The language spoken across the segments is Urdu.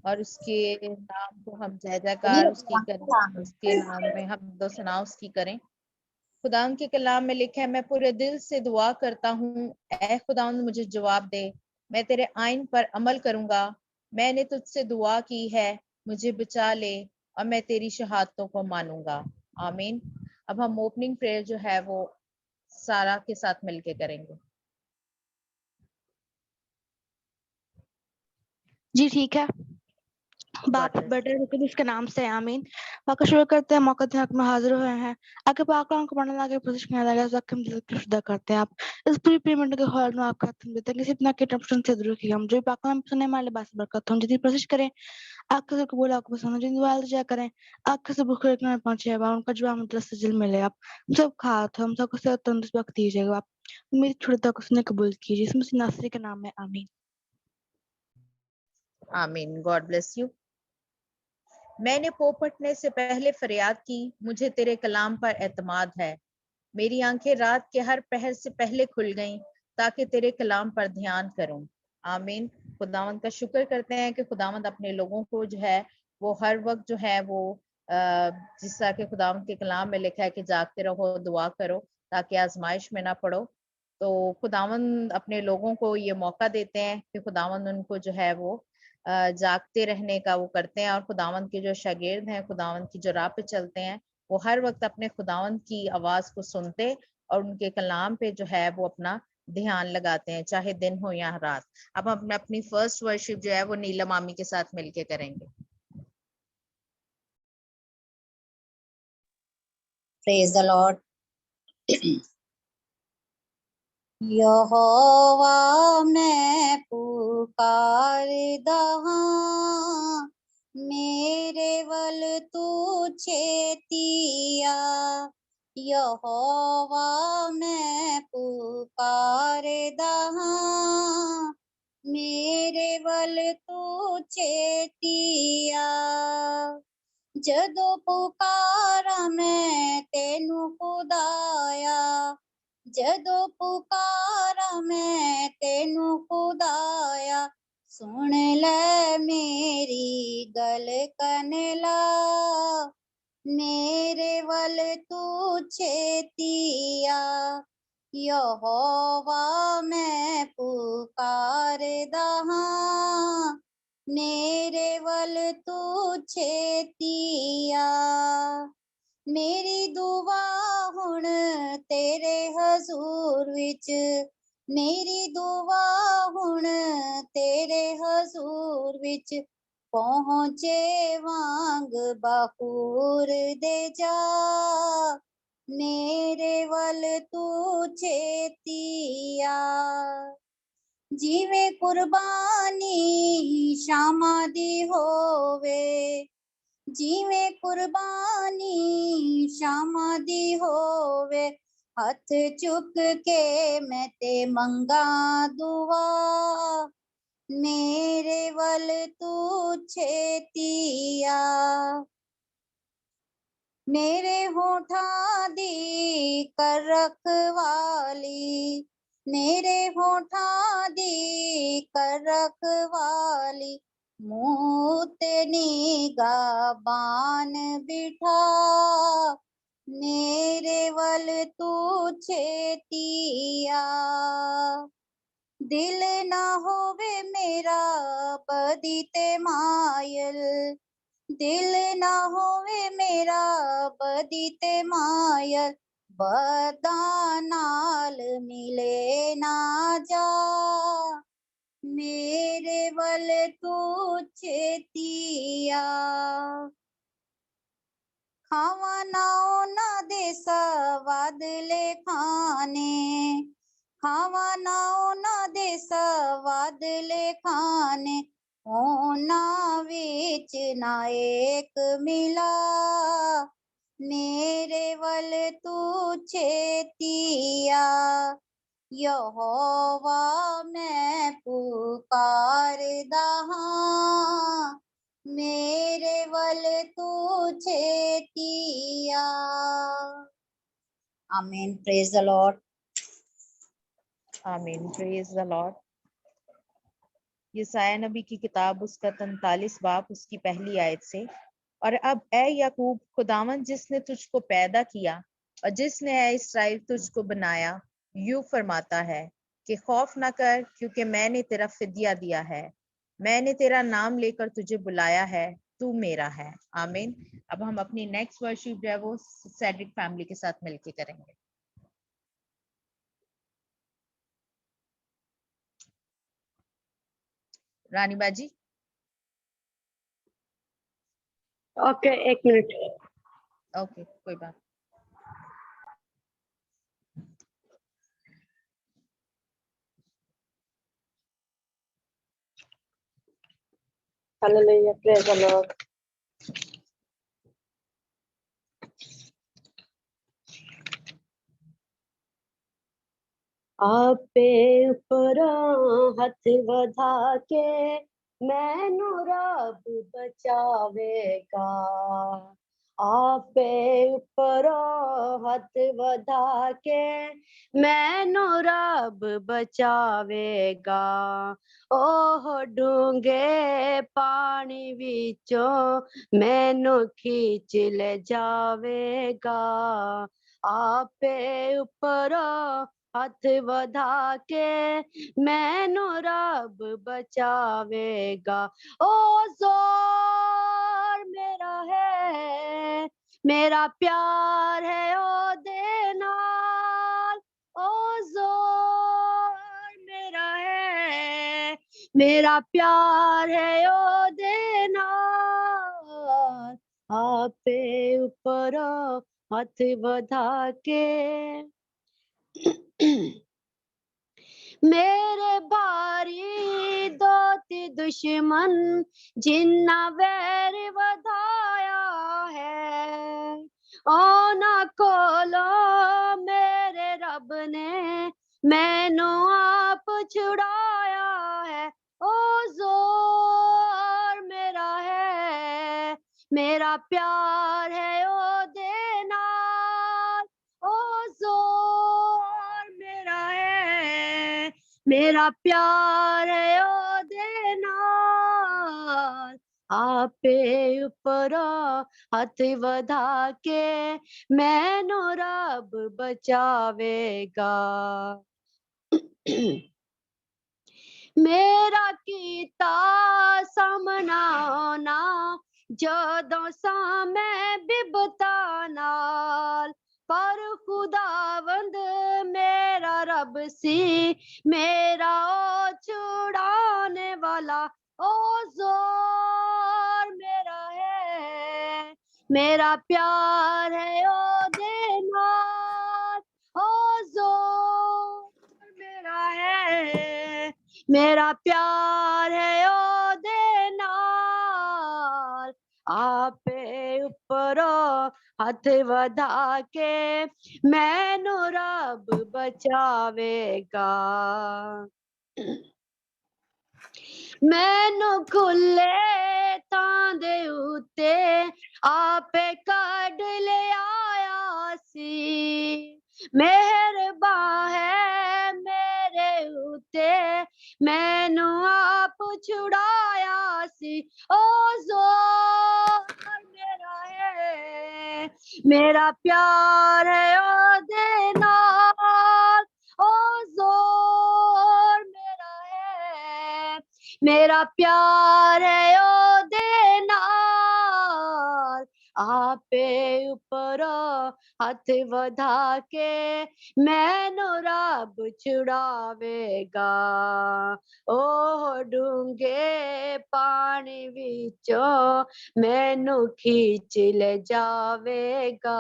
اور اس کے نام کو ہم جے جیکار اس کی کریں، اس کے نام میں حمد و ثنا اس کی کریں۔ خدا ان کے کلام میں لکھا ہے میں پورے دل سے دعا کرتا ہوں اے خدا مجھے جواب دے، میں تیرے آئین پر عمل کروں گا، میں نے تجھ سے دعا کی ہے مجھے بچا لے اور میں تیری شہادتوں کو مانوں گا۔ آمین۔ اب ہم اوپننگ پریئر جو ہے وہ سارا کے ساتھ مل کے کریں گے۔ جی ٹھیک ہے۔ باپ بیٹے اس کے نام سے آمین۔ باقی شروع کرتے ہیں، موقع حق میں حاضر ہوئے ہیں اگر پاک کو پڑھنے لگے پوزیشن میں لگے تو ہم دل کی شدہ کرتے ہیں۔ آپ اس پوری پیمنٹ کے ہال میں آپ کا ختم دیتے ہیں کسی اتنا کی ٹرپشن سے ضرور کی ہم جو پاک ہم سننے والے باس برکت ہوں جتنی کوشش کریں آپ کے قبول آپ کو پسند جن والد جا کریں آپ کے سے بخیر میں پہنچے گا ان کا جو ہم سے جل ملے آپ ہم سب کھات ہم سب کو صحت تندرست وقت دیجیے گا۔ آپ میری چھوٹی تک اس نے قبول کیجیے اس مسیح ناصری کے نام میں آمین۔ آمین۔ God bless you. میں نے پوپٹنے سے پہلے فریاد کی، مجھے تیرے کلام پر اعتماد ہے۔ میری آنکھیں رات کے ہر پہر سے پہلے کھل گئیں تاکہ تیرے کلام پر دھیان کروں۔ آمین۔ خداوند کا شکر کرتے ہیں کہ خداوند اپنے لوگوں کو جو ہے وہ ہر وقت جو ہے وہ جس طرح کہ خداوند کے کلام میں لکھا ہے کہ جاگتے رہو دعا کرو تاکہ آزمائش میں نہ پڑو۔ تو خداوند اپنے لوگوں کو یہ موقع دیتے ہیں کہ خداوند ان کو جو ہے وہ جاگتے رہنے کا وہ کرتے ہیں، اور خداوند کے جو شاگرد ہیں خداوند کی جو راہ پہ چلتے ہیں وہ ہر وقت اپنے خداوند کی آواز کو سنتے اور ان کے کلام پہ جو ہے وہ اپنا دھیان لگاتے ہیں چاہے دن ہو یا رات۔ اب ہم اپنی فرسٹ ورشپ جو ہے وہ نیلم آمی کے ساتھ مل کے کریں گے۔ پریز دی لارڈ۔ یہوہ میں پکاردا ہاں میرے ول تو چھیتیا، یہوہ میں پکاردا ہاں میرے ول تو چھیتیا، جدو پکارا میں تینوں خدایا، جدو پکارا میں تینوں خدایا، سن لے میری گل کنلا میرے ول تو چھیتیا، یہوہ میں پکاردا ہاں میرے ول تو چھیتیا، میری دعا ہن تیرے حضور وچ، میری دعا ہن تیرے حضور وچ پہنچے وانگ بخور دے جا میرے ول تو چھیتیا، جیویں قربانی شاماں دی ہووے، جیویں قربانی شاماں دی ہووے، ہاتھ چک کے میں تے منگاں دعا میرے ول تو چھیتیا، میرے ہونٹاں دی کر رکھوالی، میرے ہونٹاں دی کر رکھوالی، منہ تے نگہبان بٹھا میرے ول تو چھیتیا، دل نہ ہووے میرا بدی تے مائل، دل نہ ہووے میرا بدی تے مائل، بداں نال ملے نہ جا میرے ول تو چھیتیا، کھاواں نہ انہاں دے سوادلے کھانے، کھاواں نہ انہاں دے سوادلے کھانے، انہاں وچ نہ ایک ملا میرے ول تو چھیتیا، یہوہ میں پکاردا ہاں میرے ول تو چھیتیا۔ آمین۔ پریز دی لارڈ۔ آمین۔ پریز دی لارڈ۔ یسایہ نبی کی کتاب اس کا 43 باب اس کی پہلی آیت سے، اور اب اے یعقوب، خداوند جس نے تجھ کو پیدا کیا اور جس نے اے اسرائیل تجھ کو بنایا یوں فرماتا ہے کہ خوف نہ کر، کیونکہ میں نے تیرا فدیہ دیا ہے، میں نے تیرا نام لے کر تجھے بلایا ہے، تو میرا ہے۔ آمین۔ اب ہم اپنی نیکسٹ ورشپ جو ہے وہ سیڈرک فیملی کے ساتھ مل کے کریں گے۔ رانی باجی، اوکے، ایک منٹ۔ اوکے، کوئی بات۔ Hallelujah, praise the Lord. ਆਪੇ ਉੱਪਰੋਂ ਹੱਥ ਵਧਾ ਕੇ ਮੈਨੂੰ ਰੱਬ ਬਚਾਵੇਗਾ। ਆਪੇ ਉੱਪਰੋਂ ਹੱਥ ਵਧਾ ਕੇ ਮੈਨੂੰ ਰੱਬ ਬਚਾਵੇਗਾ। ਉਹ ਡੂੰਘੇ ਪਾਣੀ ਵਿੱਚੋਂ ਮੈਨੂੰ ਖਿੱਚ ਲੈ ਜਾਵੇਗਾ। ਆਪੇ ਉੱਪਰੋਂ ਹੱਥ ਵਧਾ ਕੇ ਮੈਨੂੰ ਰੱਬ ਬਚਾਵੇਗਾ। ਉਹ ਜ਼ੋਰ ਮੇਰਾ ਹੈ, ਮੇਰਾ ਪਿਆਰ ਹੈ ਉਹਦੇ ਨਾਲ। ਉਹ ਜ਼ੋਰ ਮੇਰਾ ਹੈ, ਮੇਰਾ ਪਿਆਰ ਹੈ ਉਹਦੇ ਨਾਲ। ਆਪੇ ਉੱਪਰੋਂ ਹੱਥ ਵਧਾ ਕੇ ਮੇਰੇ ਭਾਰੀ ਦੋਤੀ ਦੁਸ਼ਮਨ ਜਿੰਨਾ ਵੈਰ ਵਧਾਇਆ ਹੈ, ਉਹਨਾਂ ਕੋਲੋਂ ਮੇਰੇ ਰੱਬ ਨੇ ਮੈਨੂੰ ਆਪ ਛੁਡਾਇਆ ਹੈ। ਉਹ ਜ਼ੋਰ ਮੇਰਾ ਹੈ, ਮੇਰਾ ਪਿਆਰ ਹੈ ਉਹਦੇ ਨਾਲ। ਉਹ ਜ਼ੋਰ ਮੇਰਾ ਹੈ, ਮੇਰਾ ਪਿਆਰ ਹੈ ਉਹਦੇ ਨਾਲ। ਆਪੇ ਉੱਪਰੋਂ ਹੱਥ ਵਧਾ ਕੇ ਮੈਨੂੰ ਰੱਬ ਬਚਾਵੇਗਾ। ਮੇਰਾ ਕੀਤਾ ਸਾਹਮਣਾ ਨਾ ਜਦੋਂ ਸਾਂ ਮੈਂ ਬਿਪਤਾ ਨਾਲ, ਪਰ ਖੁਦਾਵੰਦ ਮੇਰਾ ਰੱਬ ਸੀ, ਮੇਰਾ ਉਹ ਛੁਡਾਣੇ ਵਾਲਾ। ਉਹ ਜ਼ੋਰ ਮੇਰਾ ਹੈ, ਮੇਰਾ ਪਿਆਰ ਹੈ ਉਹਦੇ ਨਾਲ। ਉਹ ਜ਼ੋਰ ਮੇਰਾ ਹੈ, ਮੇਰਾ ਪਿਆਰ ਹੈ ਉਹਦੇ ਨਾਲ। ਆਪੇ ਉੱਪਰੋਂ ਹੱਥ ਵਧਾ ਕੇ ਮੈਨੂੰ ਰੱਬ ਬਚਾਵੇਗਾ। ਮੈਨੂੰ ਖੁੱਲੇ ਥਾਂ ਦੇ ਉੱਤੇ ਆਪੇ ਕੱਢ ਲਿਆਇਆ ਸੀ। ਮਿਹਰਬਾਨ ਹੈ ਮੇਰੇ ਉੱਤੇ, ਮੈਨੂੰ ਆਪ ਛੁਡਾਇਆ ਸੀ। ਉਹ ਜ਼ੋਰ ਮੇਰਾ ਹੈ, ਮੇਰਾ ਪਿਆਰ ਹੈ ਉਹਦੇ ਨਾਲ। ਉਹ ਜ਼ੋਰ ਮੇਰਾ ਹੈ, ਮੇਰਾ ਪਿਆਰ ਹੈ ਉਹਦੇ ਨਾਲ। ਆਪੇ ਉੱਪਰੋਂ ਹੱਥ ਵਧਾ ਕੇ ਮੈਨੂੰ ਰੱਬ ਛੁਡਾਵੇਗਾ। ਉਹ ਡੂੰਘੇ ਪਾਣੀ ਵਿੱਚੋਂ ਮੈਨੂੰ ਖਿੱਚ ਲੈ ਜਾਵੇਗਾ।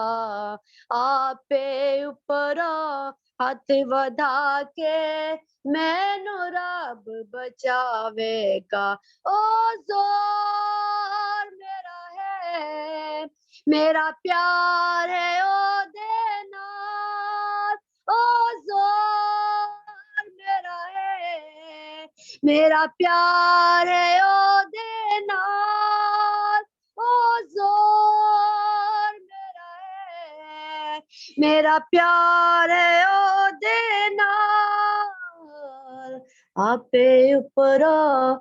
ਆਪੇ ਉੱਪਰੋਂ ਹੱਥ ਵਧਾ ਕੇ ਮੈਨੂੰ ਰੱਬ ਬਚਾਵੇਗਾ। ਉਹ ਜ਼ੋਰ ਮੇਰਾ ਹੈ, ਮੇਰਾ ਪਿਆਰ ਹੈ ਉਹਦੇ ਨਾਲ। ਉਹ ਜ਼ੋਰ ਮੇਰਾ ਹੈ, ਮੇਰਾ ਪਿਆਰ ਹੈ ਉਹਦੇ ਨਾਲ। ਉਹ ਜ਼ੋਰ ਮੇਰਾ ਹੈ, ਮੇਰਾ ਪਿਆਰ ਹੈ ਉਹਦੇ ਨਾਲ। ਆਪੇ ਉੱਪਰੋਂ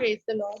Praise the Lord.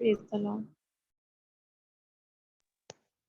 Praise the Lord.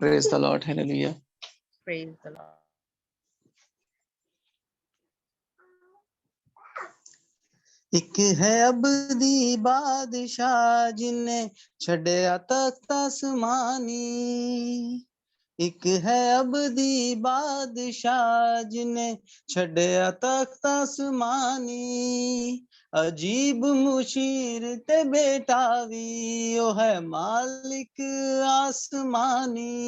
Praise the Lord. Hallelujah. Praise the Lord. ایک ہے ابدی بادشاہ جن نے چھڈیا تخت آسمانی، ایک ہے ابدی بادشاہ جن نے چھڈیا تخت آسمانی، عجیب مشیر تے بیٹا وی او ہے مالک آسمانی،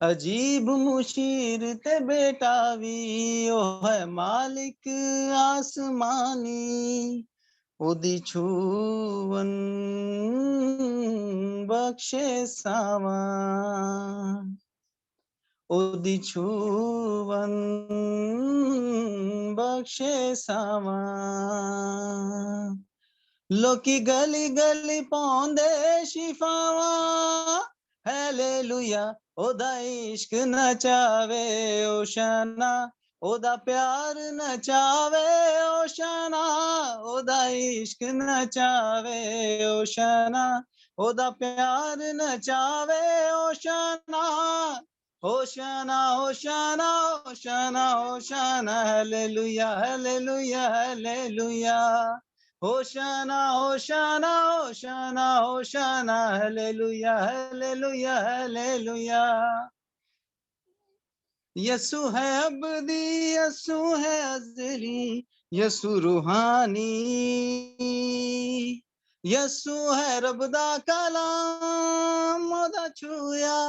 عجیب مشیر تے بیٹا وی او ہے مالک آسمانی، اودی چھوون بخشے ساواں، اودی چھوون بخشے ساواں، لوکی گلی گلی پوندے شفاواں، ہیلیلویا او دا عشق نچاوے اوشانا، او دا پیار نچاوے اوشانا، او دا عشق نچاوے اوشانا، او دا پیار نچاوے اوشانا، ہوشانا ہوشانا ہوشانا ہوشانا، ہیلیلویا ہیلیلویا ہیلیلویا، ہوشانا ہوشانا ہوشانا ہوشانا، ہیلیلویا ہیلیلویا ہیلیلویا، یسوع ہے ابدی، یسوع ہے ازلی، یسوع روحانی، یسوع ہے رب دا کلام، اودا چھویا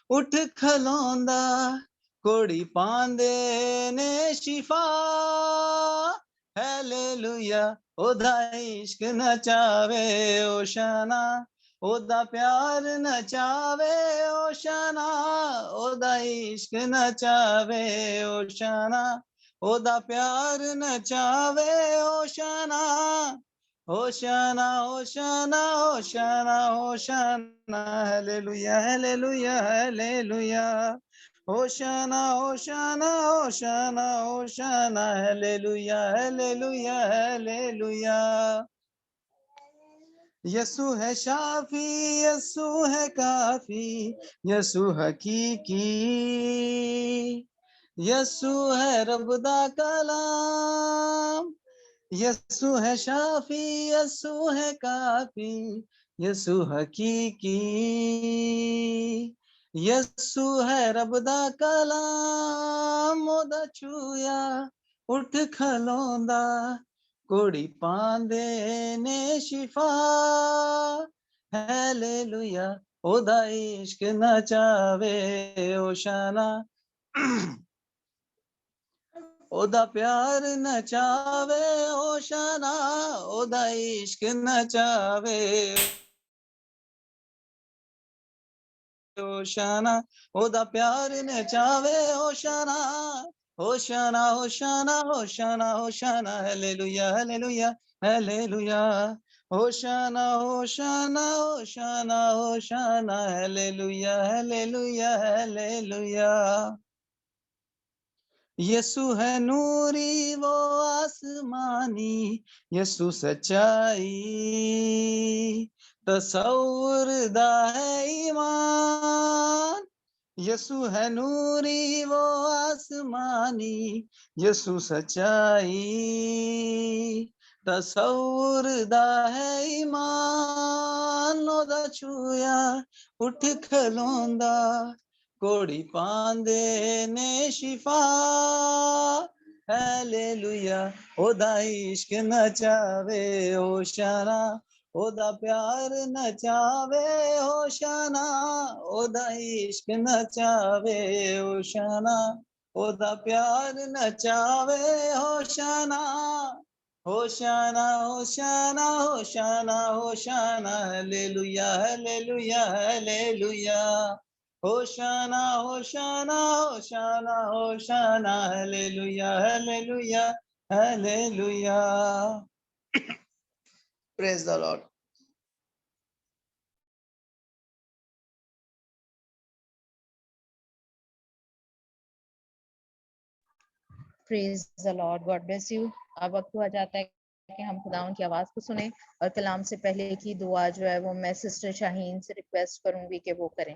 اٹھ کھلوندا، کوڑی پاندے نے شفا، ہیلیلویا او دا عشق نچاوے اوشانا، او دا پیار نچاوے اوشانا، او دا عشق نچاوے اوشانا، او دا پیار نچاوے اوشانا، ہوشانا ہوشانا ہوشانا ہوشانا، ہیلیلویا ہیلیلویا ہیلیلویا، ہوشانا ہوشانا ہوشانا ہوشانا، ہیلیلویا ہیلیلویا ہیلیلویا، یسوع ہے شافی، یسوع ہے کافی، یسوع حقیقی، یسوع ہے رب دا کلام، یسوع ہے شافی، یسوع ہے کافی، یسوع حقیقی، یسوع ہے رب دا کلام، او دا چھویا اٹھ کھلوندا، کوڑی پاندے نے شفا، ہیلیلویا او دا عشق نچاوے اوشانا، او دا پیار نچاوے اوشانا، او دا عشق نچاوے اوشانا، او دا پیار نچاوے اوشانا، ہوشانا ہوشانا ہوشانا ہوشانا، ہیلیلویا ہیلیلویا ہیلیلویا، ہوشانا ہوشانا ہوشانا ہوشانا، ہیلیلویا ہیلیلویا ہیلیلویا، یسوع ہے نوری وہ آسمانی، یسوع سچائی تصور دا ہے ایمان، یسوع ہے نوری وہ آسمانی، یسوع سچائی تصور دا ہے ایمان، او دا چھویا اٹھ کھلوندا، کوڑی پاندے نے شفا، ہیلیلویا او دا عشق نچاوے اوشانا، او دا پیار نچاوے ہوشانا، او دا عشق نچاوے اوشانا، او دا پیار نچاوے ہوشانا، ہوشانا ہوشانا ہوشانا ہوشانا، ہیلیلویا ہیلیلویا ہیلیلویا، ہوشانا ہوشانا ہوشانا ہوشانا، ہیلیلویا ہیلیلویا ہیلیلویا، praise the Lord. Praise the Lord. God bless you. اب وقت ہوا جاتا ہے کہ ہم خداوند کی آواز کو سنیں، اور کلام سے پہلے کی دعا جو ہے وہ میں سسٹر شاہین سے ریکویسٹ کروں گی کہ وہ کریں۔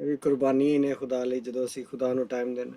ਇਹ ਵੀ ਕੁਰਬਾਨੀ ਹੀ ਨੇ ਖੁਦਾ ਲਈ, ਜਦੋਂ ਅਸੀਂ ਖੁਦਾ ਨੂੰ ਟਾਈਮ ਦੇਣਾ।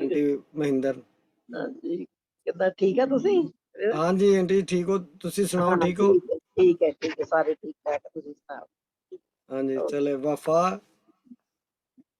ਆਂਟੀ ਮਹਿੰਦਰ ਹਾਂਜੀ, ਕਿੱਦਾਂ ਠੀਕ ਆ ਤੁਸੀਂ? ਹਾਂਜੀ ਆਂਟੀ ਠੀਕ ਹੋ, ਤੁਸੀਂ ਸੁਣਾਓ ਹਾਂ, ਠੀਕ ਹੋ? ਠੀਕ ਹੈ, ਸਾਰੇ ਠੀਕ ਠਾਕ, ਤੁਸੀਂ ਸੁਣਾਓ? ਹਾਂਜੀ ਚਲੇ ਵਫਾ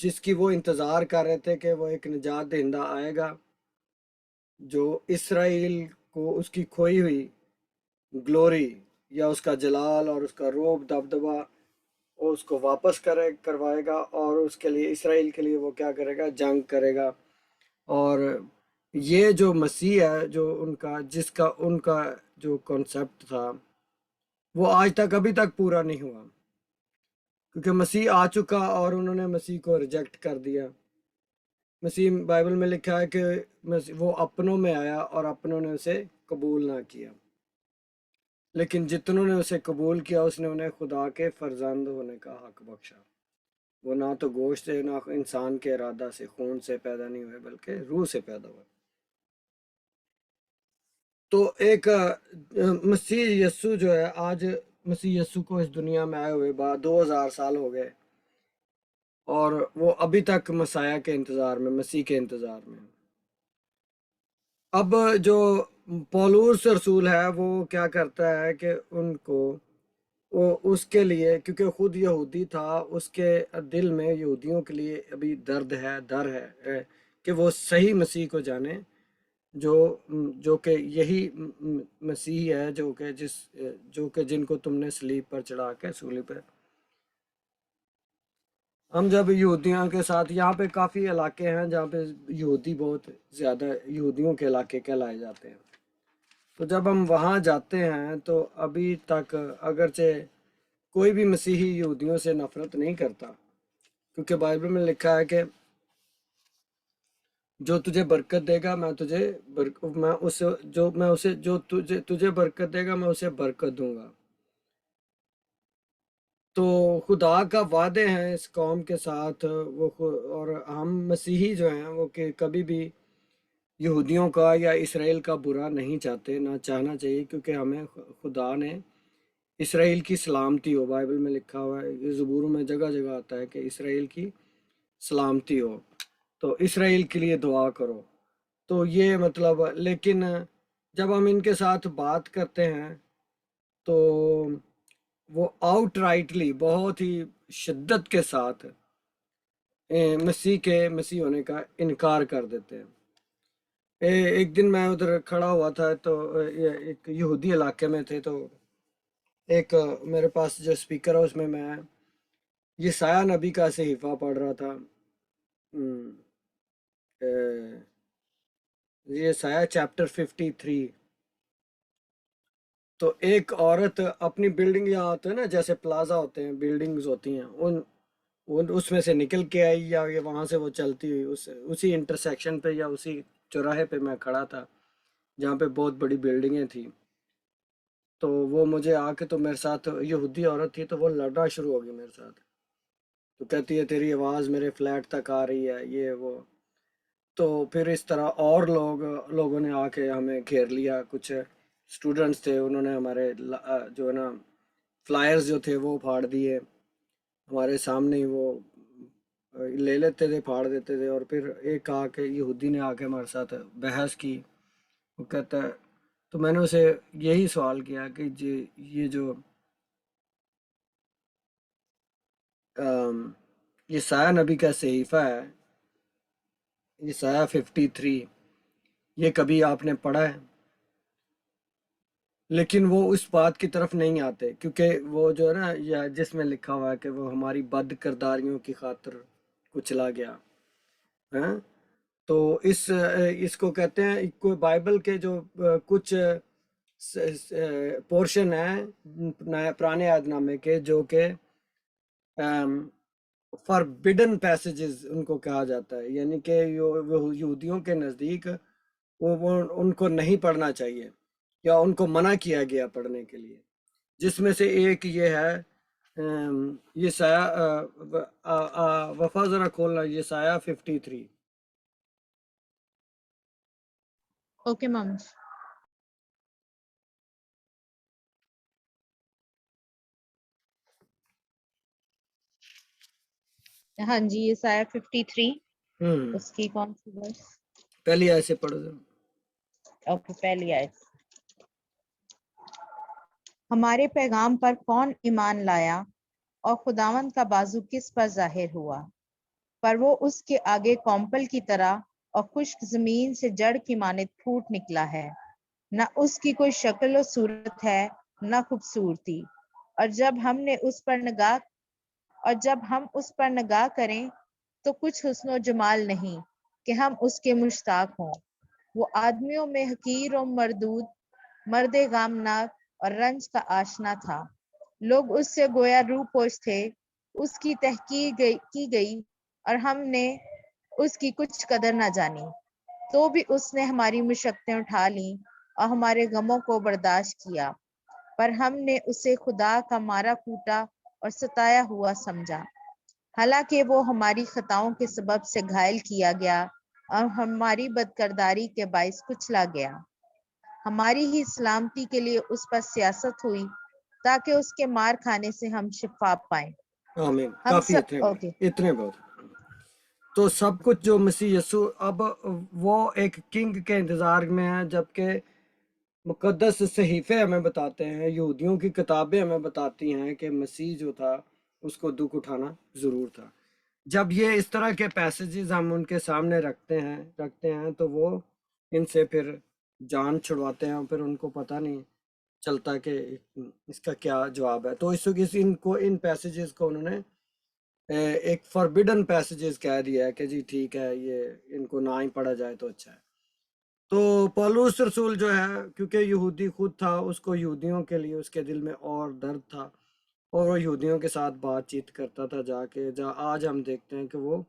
جس کی وہ انتظار کر رہے تھے کہ وہ ایک نجات دہندہ آئے گا جو اسرائیل کو اس کی کھوئی ہوئی گلوری یا اس کا جلال اور اس کا روب دبدبا وہ اس کو واپس کروائے گا، اور اس کے لیے اسرائیل کے لیے وہ کیا کرے گا؟ جنگ کرے گا۔ اور یہ جو مسیح ہے جو جس کا ان کا جو کانسیپٹ تھا وہ آج تک ابھی تک پورا نہیں ہوا، کیونکہ مسیح آ چکا اور انہوں نے مسیح کو ریجیکٹ کر دیا۔ مسیح بائبل میں لکھا ہے کہ وہ اپنوں میں آیا اور اپنوں نے اسے قبول نہ کیا، لیکن جتنوں نے اسے قبول کیا اس نے انہیں خدا کے فرزند ہونے کا حق بخشا۔ وہ نہ تو گوشت سے نہ انسان کے ارادہ سے خون سے پیدا نہیں ہوئے بلکہ روح سے پیدا ہوئے۔ تو ایک مسیح یسو جو ہے، آج مسیح یسو کو اس دنیا میں آئے ہوئے 2000 سال ہو گئے، اور وہ ابھی تک مسیح کے انتظار میں، مسیح کے انتظار میں۔ اب جو پولس رسول ہے وہ کیا کرتا ہے کہ ان کو وہ اس کے لیے، کیونکہ خود یہودی تھا، اس کے دل میں یہودیوں کے لیے ابھی ڈر ہے کہ وہ صحیح مسیح کو جانے، جو کہ یہی مسیح ہے جو کہ جن کو تم نے صلیب پر چڑھا کے سولی پہ۔ ہم جب یہودیوں کے ساتھ، یہاں پہ کافی علاقے ہیں جہاں پہ یہودی بہت زیادہ، یہودیوں کے علاقے کہلائے جاتے ہیں، تو جب ہم وہاں جاتے ہیں تو ابھی تک اگرچہ کوئی بھی مسیحی یہودیوں سے نفرت نہیں کرتا، کیونکہ بائبل میں لکھا ہے کہ جو تجھے برکت دے گا میں تجھے برکت دے گا میں اسے برکت دوں گا۔ تو خدا کا وعدے ہیں اس قوم کے ساتھ، اور ہم مسیحی جو ہیں وہ کہ کبھی بھی یہودیوں کا یا اسرائیل کا برا نہیں چاہتے، نہ چاہنا چاہیے، کیونکہ ہمیں خدا نے اسرائیل کی سلامتی ہو، بائبل میں لکھا ہوا ہے، یہ زبوروں میں جگہ جگہ آتا ہے کہ اسرائیل کی سلامتی ہو، تو اسرائیل کے لیے دعا کرو۔ تو یہ مطلب، لیکن جب ہم ان کے ساتھ بات کرتے ہیں تو وہ آؤٹ رائٹلی بہت ہی شدت کے ساتھ مسیح ہونے کا انکار کر دیتے ہیں۔ ایک دن میں ادھر کھڑا ہوا تھا تو ایک یہودی علاقے میں تھے، تو ایک میرے پاس جو اسپیکر ہے اس میں یسایہ نبی کا صحیفہ پڑھ رہا تھا، یسایہ چیپٹر 53۔ تو ایک عورت اپنی بلڈنگ، یہاں ہوتے ہیں نا جیسے پلازا ہوتے ہیں، بلڈنگز ہوتی ہیں، اس میں سے نکل کے آئی، یا وہاں سے وہ چلتی ہوئی اسی انٹرسیکشن پہ یا اسی چوراہے پہ میں کھڑا تھا جہاں پہ بہت بڑی بلڈنگیں تھیں، تو وہ مجھے آ کے، تو میرے ساتھ یہودی عورت تھی، تو وہ لڑنا شروع ہو گئی میرے ساتھ، تو کہتی ہے تیری آواز میرے فلیٹ تک آ رہی ہے، یہ وہ۔ تو پھر اس طرح اور لوگوں نے آ کے ہمیں گھیر لیا، کچھ اسٹوڈنٹس تھے، انہوں نے ہمارے جو ہے نا فلائرز جو تھے وہ پھاڑ دیے ہمارے سامنے ہی، وہ لے لیتے تھے، پھاڑ دیتے تھے، اور پھر ایک یہودی نے آ کے ہمارے ساتھ بحث کی، وہ کہتا ہے، تو میں نے اسے یہی سوال کیا کہ یہ جو یسایہ نبی کا صحیفہ ہے، یسایہ 53، یہ کبھی آپ نے پڑھا ہے؟ لیکن وہ اس بات کی طرف نہیں آتے، کیونکہ وہ جو ہے نا، یا جس میں لکھا ہوا ہے کہ وہ ہماری بد کرداریوں کی خاطر کچلا گیا، ہاں؟ تو اس کو کہتے ہیں، کوئی بائبل کے جو کچھ پورشن ہیں پرانے عہد نامے کے، جو کہ فاربیڈن پیسیجز ان کو کہا جاتا ہے، یعنی کہ یہودیوں کے نزدیک وہ ان کو نہیں پڑھنا چاہیے، یا ان کو منع کیا گیا پڑھنے کے لیے، جس میں سے ایک یہ ہے، وفا ذرا کھولنا، یسایہ 53۔ اوکے مام۔ ہاں جی، یسایہ 53، اس کی کون سی ورس؟ پہلی آیت سے پڑھو ذرا۔ اوکے، پہلی آیت۔ ہمارے پیغام پر کون ایمان لایا، اور خداوند کا بازو کس پر ظاہر ہوا؟ پر وہ اس کے آگے کومپل کی طرح اور خشک زمین سے جڑ کی مانند پھوٹ نکلا ہے، نہ اس کی کوئی شکل و صورت ہے نہ خوبصورتی، اور جب ہم اس پر نگاہ کریں تو کچھ حسن و جمال نہیں کہ ہم اس کے مشتاق ہوں۔ وہ آدمیوں میں حقیر و مردود، مرد غامناک اور رنج کا آشنا تھا، لوگ اس سے گویا روح پوش تھے، اس کی تحقیر کی گئی اور ہم نے اس کی کچھ قدر نہ جانی، تو بھی اس نے ہماری مشقتیں اٹھا لیں اور ہمارے غموں کو برداشت کیا، پر ہم نے اسے خدا کا مارا کوٹا اور ستایا ہوا سمجھا، حالانکہ وہ ہماری خطاؤں کے سبب سے گھائل کیا گیا اور ہماری بدکرداری کے باعث کچلا گیا۔ ہماری ہی سلامتی کے لیے اس پر سیاست ہوئی تاکہ اس کے مار کھانے سے ہم شفا پائیں۔ آمین، ہم کافی سب اوکے اتنے بہت۔ تو سب کچھ جو مسیح یسوع، اب وہ ایک کنگ کے انتظار میں ہے، جبکہ مقدس صحیفے ہمیں بتاتے ہیں، یہودیوں کی کتابیں ہمیں بتاتی ہیں کہ مسیح جو تھا اس کو دکھ اٹھانا ضرور تھا۔ جب یہ اس طرح کے پیسیجز ہم ان کے سامنے رکھتے ہیں تو وہ ان سے پھر جان چھڑواتے ہیں، اور پھر ان کو پتہ نہیں چلتا کہ اس کا کیا جواب ہے۔ تو اس وقت ان پیسیجز کو انہوں نے ایک فاربیڈن پیسیجز کہہ دیا ہے کہ جی ٹھیک ہے، یہ ان کو نہ ہی پڑھا جائے تو اچھا ہے۔ تو پولس رسول جو ہے، کیونکہ یہودی خود تھا، اس کو یہودیوں کے لیے اس کے دل میں اور درد تھا، اور وہ یہودیوں کے ساتھ بات چیت کرتا تھا آج ہم دیکھتے ہیں کہ وہ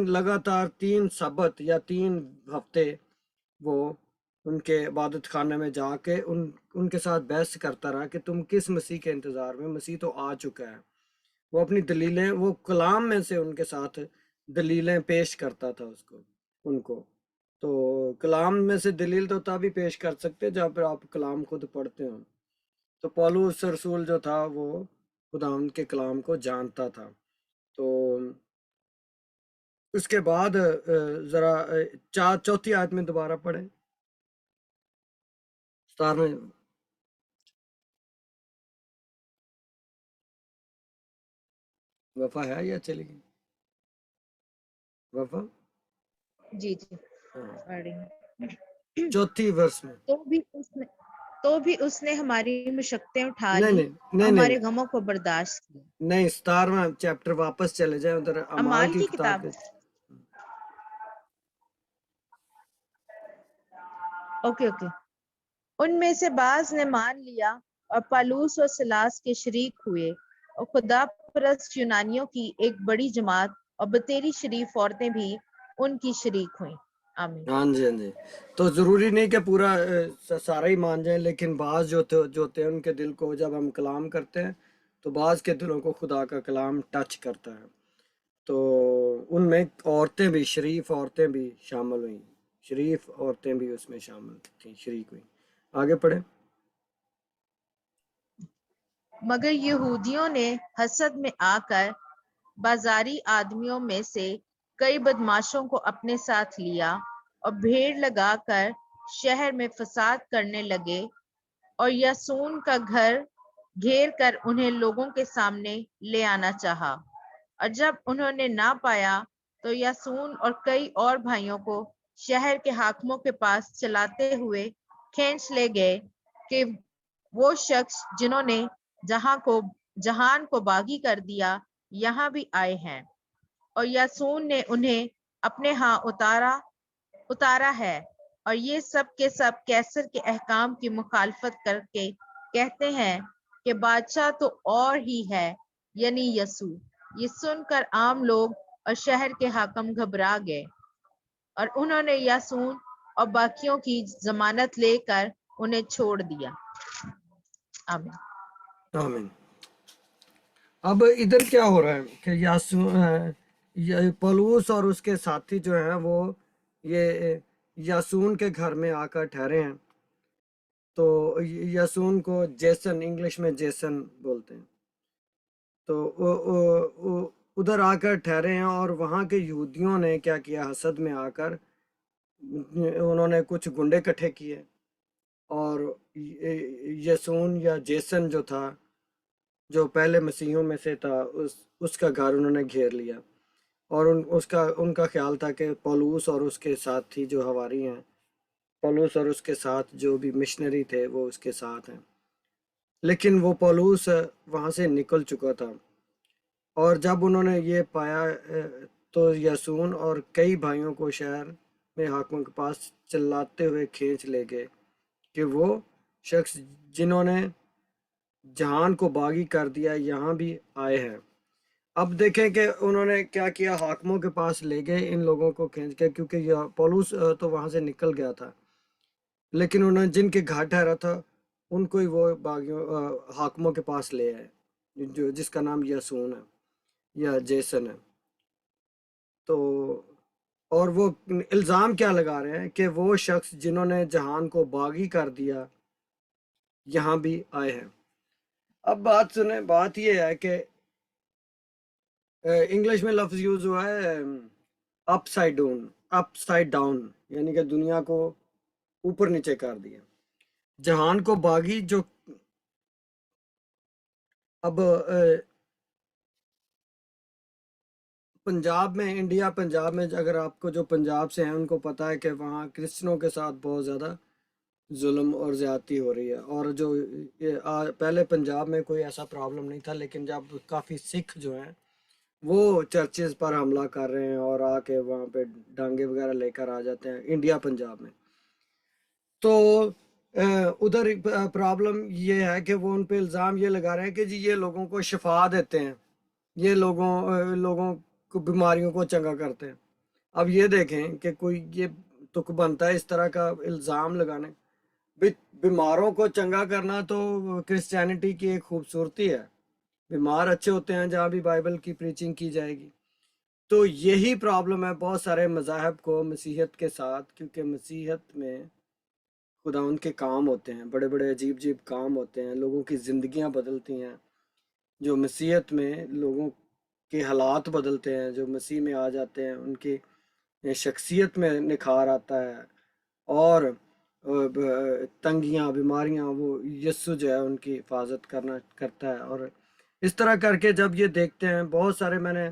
لگاتار 3 سبت یا 3 ہفتے وہ ان کے عبادت خانے میں جا کے ان کے ساتھ بحث کرتا رہا کہ تم کس مسیح کے انتظار میں، مسیح تو آ چکا ہے۔ وہ اپنی دلیلیں، وہ کلام میں سے ان کے ساتھ دلیلیں پیش کرتا تھا ان کو۔ تو کلام میں سے دلیل تو تب ہی پیش کر سکتے جب آپ کلام خود پڑھتے ہوں۔ تو پولس رسول جو تھا وہ خداوند کے کلام کو جانتا تھا۔ تو اس کے بعد ذرا چوتھی آیت میں دوبارہ پڑھیں، 17 وفا ہے یا چلی گئی؟ وفا جی ہاں، پڑھ رہی ہوں۔ چوتھی ورس میں۔ تو بھی اس نے ہماری مشقتیں اٹھا لی نہیں اور ہمارے غموں کو برداشت کیا۔ نہیں 17واں چیپٹر واپس چلے جائیں ادھر، اعمال کی کتاب کے۔ اوکے ان میں سے بعض نے مان لیا اور پالوس اور سلاس کے شریک ہوئے، اور خدا پرست یونانیوں کی ایک بڑی جماعت اور بتیری شریف عورتیں بھی ان کی شریک ہوئیں۔ آمین۔ ہاں جی۔ تو ضروری نہیں کہ پورا سارا ہی مان جائیں، لیکن بعض جو ہوتے ہیں ان کے دل کو، جب ہم کلام کرتے ہیں تو بعض کے دلوں کو خدا کا کلام ٹچ کرتا ہے۔ تو ان میں عورتیں بھی، شریف عورتیں بھی شامل ہوئیں، شریف عورتیں بھی اس میں شامل تھیں، شریک ہوئیں۔ آگے پڑھیں۔ مگر یہودیوں نے حسد میں آ کر بازاری آدمیوں میں سے کئی بدماشوں کو اپنے ساتھ لیا اور بھیڑ لگا کر شہر میں فساد کرنے لگے، اور یاسون کا گھر گھیر کر انہیں لوگوں کے سامنے لے آنا چاہا، اور جب انہوں نے نہ پایا تو یاسون اور کئی اور بھائیوں کو شہر کے حاکموں کے پاس چلاتے ہوئے کھینچ لے گئے کہ وہ شخص جنہوں نے جہان کو باغی کر دیا یہاں بھی آئے ہیں، اور یاسون نے انہیں اپنے ہاں اتارا ہے، اور یہ سب کے سب کیسر کے احکام کی مخالفت کر کے کہتے ہیں کہ بادشاہ تو اور ہی ہے، یعنی یسوع۔ یہ سن کر عام لوگ اور شہر کے حاکم گھبرا گئے، اور انہوں نے یاسون اور باقیوں کی ضمانت لے کر انہیں چھوڑ دیا۔ آمین۔ اب ادھر کیا ہو رہا ہے کہ پولس اور اس کے ساتھی جو ہیں وہ یہ یاسون کے گھر میں آ کر ٹھہرے ہیں۔ تو یاسون کو جیسن، انگلش میں جیسن بولتے ہیں، تو ادھر آ کر ٹھہرے ہیں، اور وہاں کے یہودیوں نے کیا کیا، حسد میں آ کر انہوں نے کچھ گنڈے اکٹھے کیے، اور یسون یا جیسن جو تھا، جو پہلے مسیحوں میں سے تھا، اس کا گھر انہوں نے گھیر لیا، اور ان کا خیال تھا کہ پولوس اور اس کے ساتھی جو ہواری ہیں، پولوس اور اس کے ساتھ جو بھی مشنری تھے وہ اس کے ساتھ ہیں، لیکن وہ پولوس وہاں سے نکل چکا تھا۔ اور جب انہوں نے یہ پایا تو یسون اور کئی بھائیوں کو شہر میں حاکموں کے پاس چلاتے ہوئے کھینچ لے گئے کہ وہ شخص جنہوں نے جہان کو باغی کر دیا یہاں بھی آئے ہیں۔ اب دیکھیں کہ انہوں نے کیا کیا، حاکموں کے پاس لے گئے ان لوگوں کو کھینچ کے، کیونکہ یہ پولوس تو وہاں سے نکل گیا تھا، لیکن انہوں نے جن کے گھر ٹھہرا تھا ان کو ہی وہ باغیوں حاکموں کے پاس لے آئے، جس کا نام یسون ہے یا جیسن ہے۔ تو اور وہ الزام کیا لگا رہے ہیں کہ وہ شخص جنہوں نے جہان کو باغی کر دیا یہاں بھی آئے ہیں۔ اب بات سنیں، بات یہ ہے کہ انگلش میں لفظ یوز ہوا ہے اپ سائڈ ڈاؤن، یعنی کہ دنیا کو اوپر نیچے کر دیا، جہان کو باغی۔ جو اب پنجاب میں، انڈیا پنجاب میں، اگر آپ کو جو پنجاب سے ہیں ان کو پتہ ہے کہ وہاں کرسچنوں کے ساتھ بہت زیادہ ظلم اور زیادتی ہو رہی ہے، اور جو پہلے پنجاب میں کوئی ایسا پرابلم نہیں تھا، لیکن جب کافی سکھ جو ہیں وہ چرچز پر حملہ کر رہے ہیں اور آ کے وہاں پہ ڈانگے وغیرہ لے کر آ جاتے ہیں انڈیا پنجاب میں، تو ادھر پرابلم یہ ہے کہ وہ ان پہ الزام یہ لگا رہے ہیں کہ جی یہ لوگوں کو شفا دیتے ہیں، یہ لوگوں کو بیماریوں کو چنگا کرتے ہیں۔ اب یہ دیکھیں کہ کوئی یہ تک بنتا ہے اس طرح کا الزام لگانے۔ بیماروں کو چنگا کرنا تو کرسچینٹی کی ایک خوبصورتی ہے، بیمار اچھے ہوتے ہیں جہاں بھی بائبل کی پریچنگ کی جائے گی۔ تو یہی پرابلم ہے بہت سارے مذاہب کو مسیحیت کے ساتھ، کیونکہ مسیحیت میں خدا ان کے کام ہوتے ہیں، بڑے بڑے عجیب عجیب کام ہوتے ہیں، لوگوں کی زندگیاں بدلتی ہیں، جو مسیحیت میں لوگوں کے حالات بدلتے ہیں، جو مسیح میں آ جاتے ہیں ان کی شخصیت میں نکھار آتا ہے، اور تنگیاں بیماریاں وہ یسوع جو ہے ان کی حفاظت کرتا ہے۔ اور اس طرح کر کے جب یہ دیکھتے ہیں، بہت سارے میں نے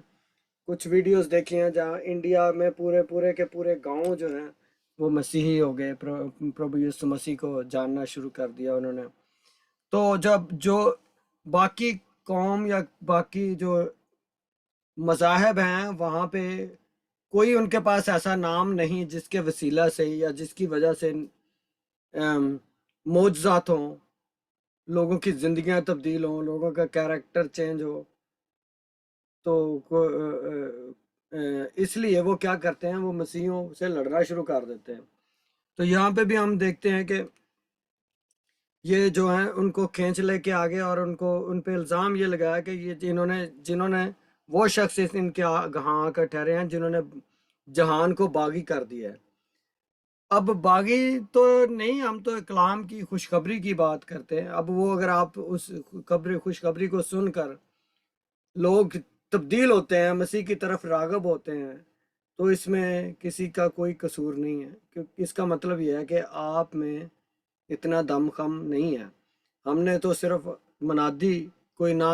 کچھ ویڈیوز دیکھی ہیں جہاں انڈیا میں پورے کے پورے گاؤں جو ہیں وہ مسیحی ہو گئے، پربھو یسوع مسیح کو جاننا شروع کر دیا انہوں نے۔ تو جب جو باقی قوم یا باقی جو مذاہب ہیں وہاں پہ کوئی ان کے پاس ایسا نام نہیں جس کے وسیلہ سے یا جس کی وجہ سے معجزات ہوں، لوگوں کی زندگیاں تبدیل ہوں، لوگوں کا کیریکٹر چینج ہو۔ تو اس لیے وہ کیا کرتے ہیں، وہ مسیحیوں سے لڑنا شروع کر دیتے ہیں۔ تو یہاں پہ بھی ہم دیکھتے ہیں کہ یہ جو ہیں ان کو کھینچ لے کے آگے، اور ان پہ الزام یہ لگایا کہ یہ جنہوں نے وہ شخص ان کے ہاں آ کر ٹھہرے ہیں جنہوں نے جہان کو باغی کر دیا ہے۔ اب باغی تو نہیں، ہم تو کلام کی خوشخبری کی بات کرتے ہیں۔ اب وہ اگر آپ اس خوشخبری کو سن کر لوگ تبدیل ہوتے ہیں، مسیح کی طرف راغب ہوتے ہیں، تو اس میں کسی کا کوئی قصور نہیں ہے، کیونکہ اس کا مطلب یہ ہے کہ آپ میں اتنا دم خم نہیں ہے۔ ہم نے تو صرف منادی، کوئی نہ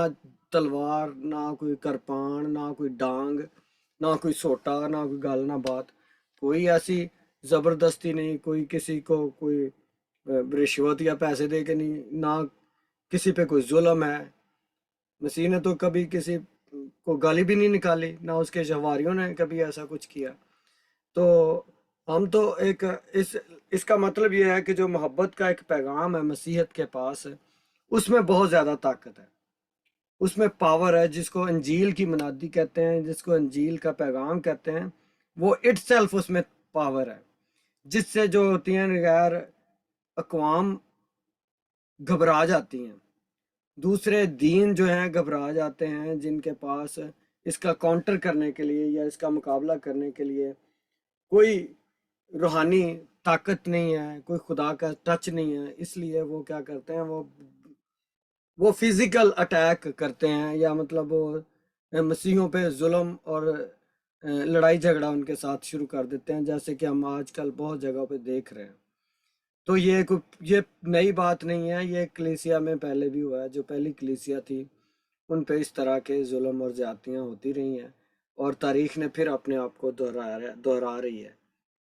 تلوار، نہ کوئی کرپان، نہ کوئی ڈانگ، نہ کوئی سوٹا، نہ کوئی گل، نہ بات، کوئی ایسی زبردستی نہیں، کوئی کسی کو کوئی رشوت یا پیسے دے کے نہیں، نہ کسی پہ کوئی ظلم ہے۔ مسیح نے تو کبھی کسی کو گالی بھی نہیں نکالی، نہ اس کے شہواریوں نے کبھی ایسا کچھ کیا۔ تو ہم تو اس کا مطلب یہ ہے کہ جو محبت کا ایک پیغام ہے مسیحیت کے پاس، اس میں بہت زیادہ طاقت ہے، اس میں پاور ہے، جس کو انجیل کی منادی کہتے ہیں، جس کو انجیل کا پیغام کہتے ہیں، وہ اٹ سیلف اس میں پاور ہے، جس سے جو ہوتی ہیں غیر اقوام گھبرا جاتی ہیں، دوسرے دین جو ہیں گھبرا جاتے ہیں، جن کے پاس اس کا کاؤنٹر کرنے کے لیے یا اس کا مقابلہ کرنے کے لیے کوئی روحانی طاقت نہیں ہے، کوئی خدا کا ٹچ نہیں ہے، اس لیے وہ کیا کرتے ہیں، وہ فزیکل اٹیک کرتے ہیں، یا مطلب وہ مسیحوں پہ ظلم اور لڑائی جھگڑا ان کے ساتھ شروع کر دیتے ہیں، جیسے کہ ہم آج کل بہت جگہوں پہ دیکھ رہے ہیں۔ تو یہ نئی بات نہیں ہے، یہ کلیسیا میں پہلے بھی ہوا ہے، جو پہلی کلیسیا تھی ان پہ اس طرح کے ظلم اور زیادتیاں ہوتی رہی ہیں، اور تاریخ نے پھر اپنے آپ کو دہرا رہی ہے.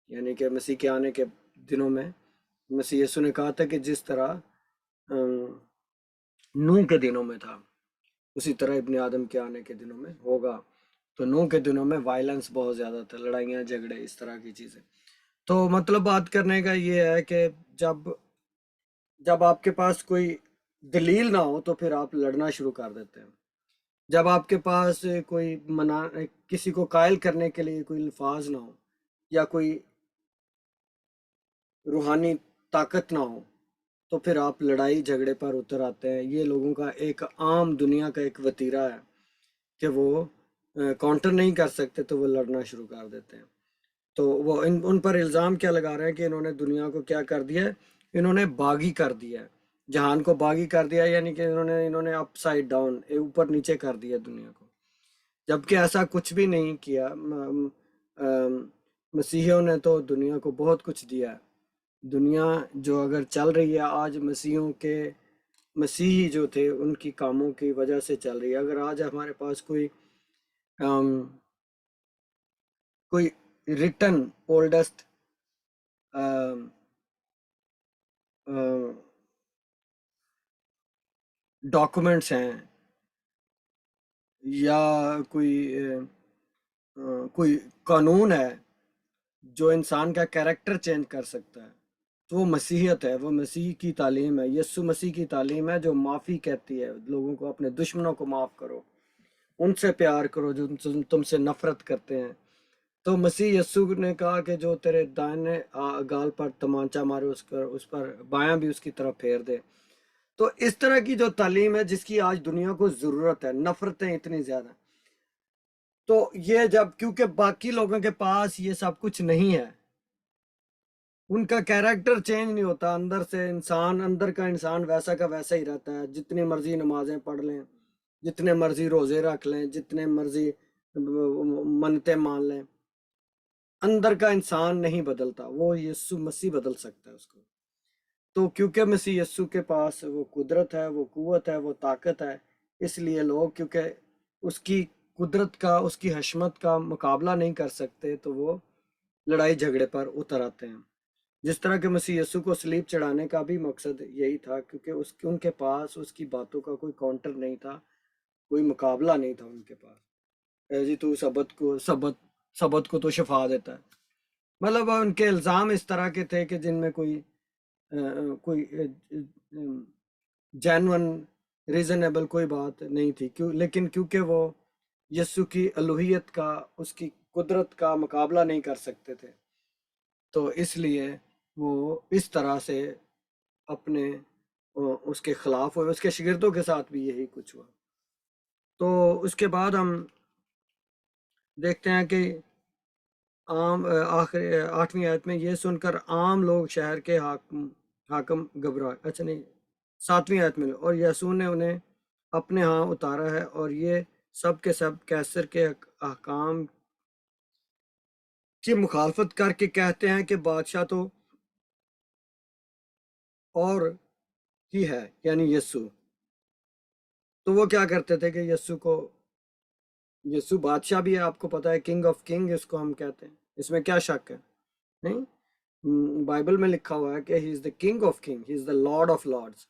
یعنی کہ مسیح کے آنے کے دنوں میں مسیح یسوع نے کہا تھا کہ جس طرح نوح کے دنوں میں تھا اسی طرح ابن آدم کے آنے کے دنوں میں ہوگا. تو نوح کے دنوں میں وائلنس بہت زیادہ تھا، لڑائیاں جھگڑے اس طرح کی چیزیں. تو مطلب بات کرنے کا یہ ہے کہ جب آپ کے پاس کوئی دلیل نہ ہو تو پھر آپ لڑنا شروع کر دیتے ہیں. جب آپ کے پاس کوئی کسی کو قائل کرنے کے لیے کوئی الفاظ نہ ہو یا کوئی روحانی طاقت نہ ہو تو پھر آپ لڑائی جھگڑے پر اتر آتے ہیں. یہ لوگوں کا ایک عام دنیا کا ایک وتیرہ ہے کہ وہ کاؤنٹر نہیں کر سکتے تو وہ لڑنا شروع کر دیتے ہیں. تو وہ ان پر الزام کیا لگا رہے ہیں کہ انہوں نے دنیا کو کیا کر دیا ہے، انہوں نے باغی کر دیا ہے، جہان کو باغی کر دیا. یعنی کہ انہوں نے اپ سائڈ ڈاؤن، اوپر نیچے کر دیا دنیا کو، جبکہ ایسا کچھ بھی نہیں کیا. مسیحیوں نے تو دنیا کو بہت کچھ دیا ہے. دنیا جو اگر چل رہی ہے آج مسیحی جو تھے ان کی کاموں کی وجہ سے چل رہی ہے. اگر آج ہمارے پاس کوئی ریٹن اولڈسٹ ڈاکومنٹس ہیں یا کوئی قانون ہے جو انسان کا کیریکٹر چینج کر سکتا ہے تو وہ مسیحیت ہے، وہ مسیح کی تعلیم ہے، یسوع مسیح کی تعلیم ہے جو معافی کہتی ہے لوگوں کو، اپنے دشمنوں کو معاف کرو، ان سے پیار کرو جو تم سے نفرت کرتے ہیں. تو مسیح یسوع نے کہا کہ جو تیرے دائنے گال پر تمانچہ مارے اس پر بایاں بھی اس کی طرف پھیر دے. تو اس طرح کی جو تعلیم ہے جس کی آج دنیا کو ضرورت ہے، نفرتیں اتنی زیادہ، تو یہ جب کیونکہ باقی لوگوں کے پاس یہ سب کچھ نہیں ہے، ان کا کیریکٹر چینج نہیں ہوتا، اندر کا انسان ویسا کا ویسا ہی رہتا ہے. جتنی مرضی نمازیں پڑھ لیں، جتنے مرضی روزے رکھ لیں، جتنے مرضی منتیں مان لیں، اندر کا انسان نہیں بدلتا. وہ یسوع مسیح بدل سکتا ہے اس کو. تو کیونکہ مسیح یسوع کے پاس وہ قدرت ہے، وہ قوت ہے، وہ طاقت ہے، اس لیے لوگ کیونکہ اس کی قدرت کا، اس کی حشمت کا مقابلہ نہیں کر سکتے تو وہ لڑائی جھگڑے پر اتر آتے ہیں. جس طرح کہ مسیح یسوع کو صلیب چڑھانے کا بھی مقصد یہی تھا، کیونکہ ان کے پاس اس کی باتوں کا کوئی کاؤنٹر نہیں تھا، کوئی مقابلہ نہیں تھا ان کے پاس. جی تو سبت کو تو شفا دیتا ہے. مطلب ان کے الزام اس طرح کے تھے کہ جن میں کوئی جینون ریزنیبل کوئی بات نہیں تھی. لیکن کیونکہ وہ یسوع کی الوہیت کا، اس کی قدرت کا مقابلہ نہیں کر سکتے تھے تو اس لیے وہ اس طرح سے اس کے خلاف ہوئے. اس کے شاگردوں کے ساتھ بھی یہی کچھ ہوا. تو اس کے بعد ہم دیکھتے ہیں کہ آخر 8ویں آیت میں یہ سن کر عام لوگ شہر کے حاکم گھبرا، اچھا نہیں 7ویں آیت میں، اور یسوع نے انہیں اپنے ہاں اتارا ہے اور یہ سب کے سب کیسر کے احکام کی مخالفت کر کے کہتے ہیں کہ بادشاہ تو اور ہی ہے، یعنی یسوع. تو وہ کیا کرتے تھے کہ یسوع بادشاہ بھی ہے، آپ کو پتا ہے، کنگ آف کنگ اس کو ہم کہتے ہیں. اس میں کیا شک ہے؟ نہیں، بائبل میں لکھا ہوا ہے کہ he is the king of king, he is the lord of lords,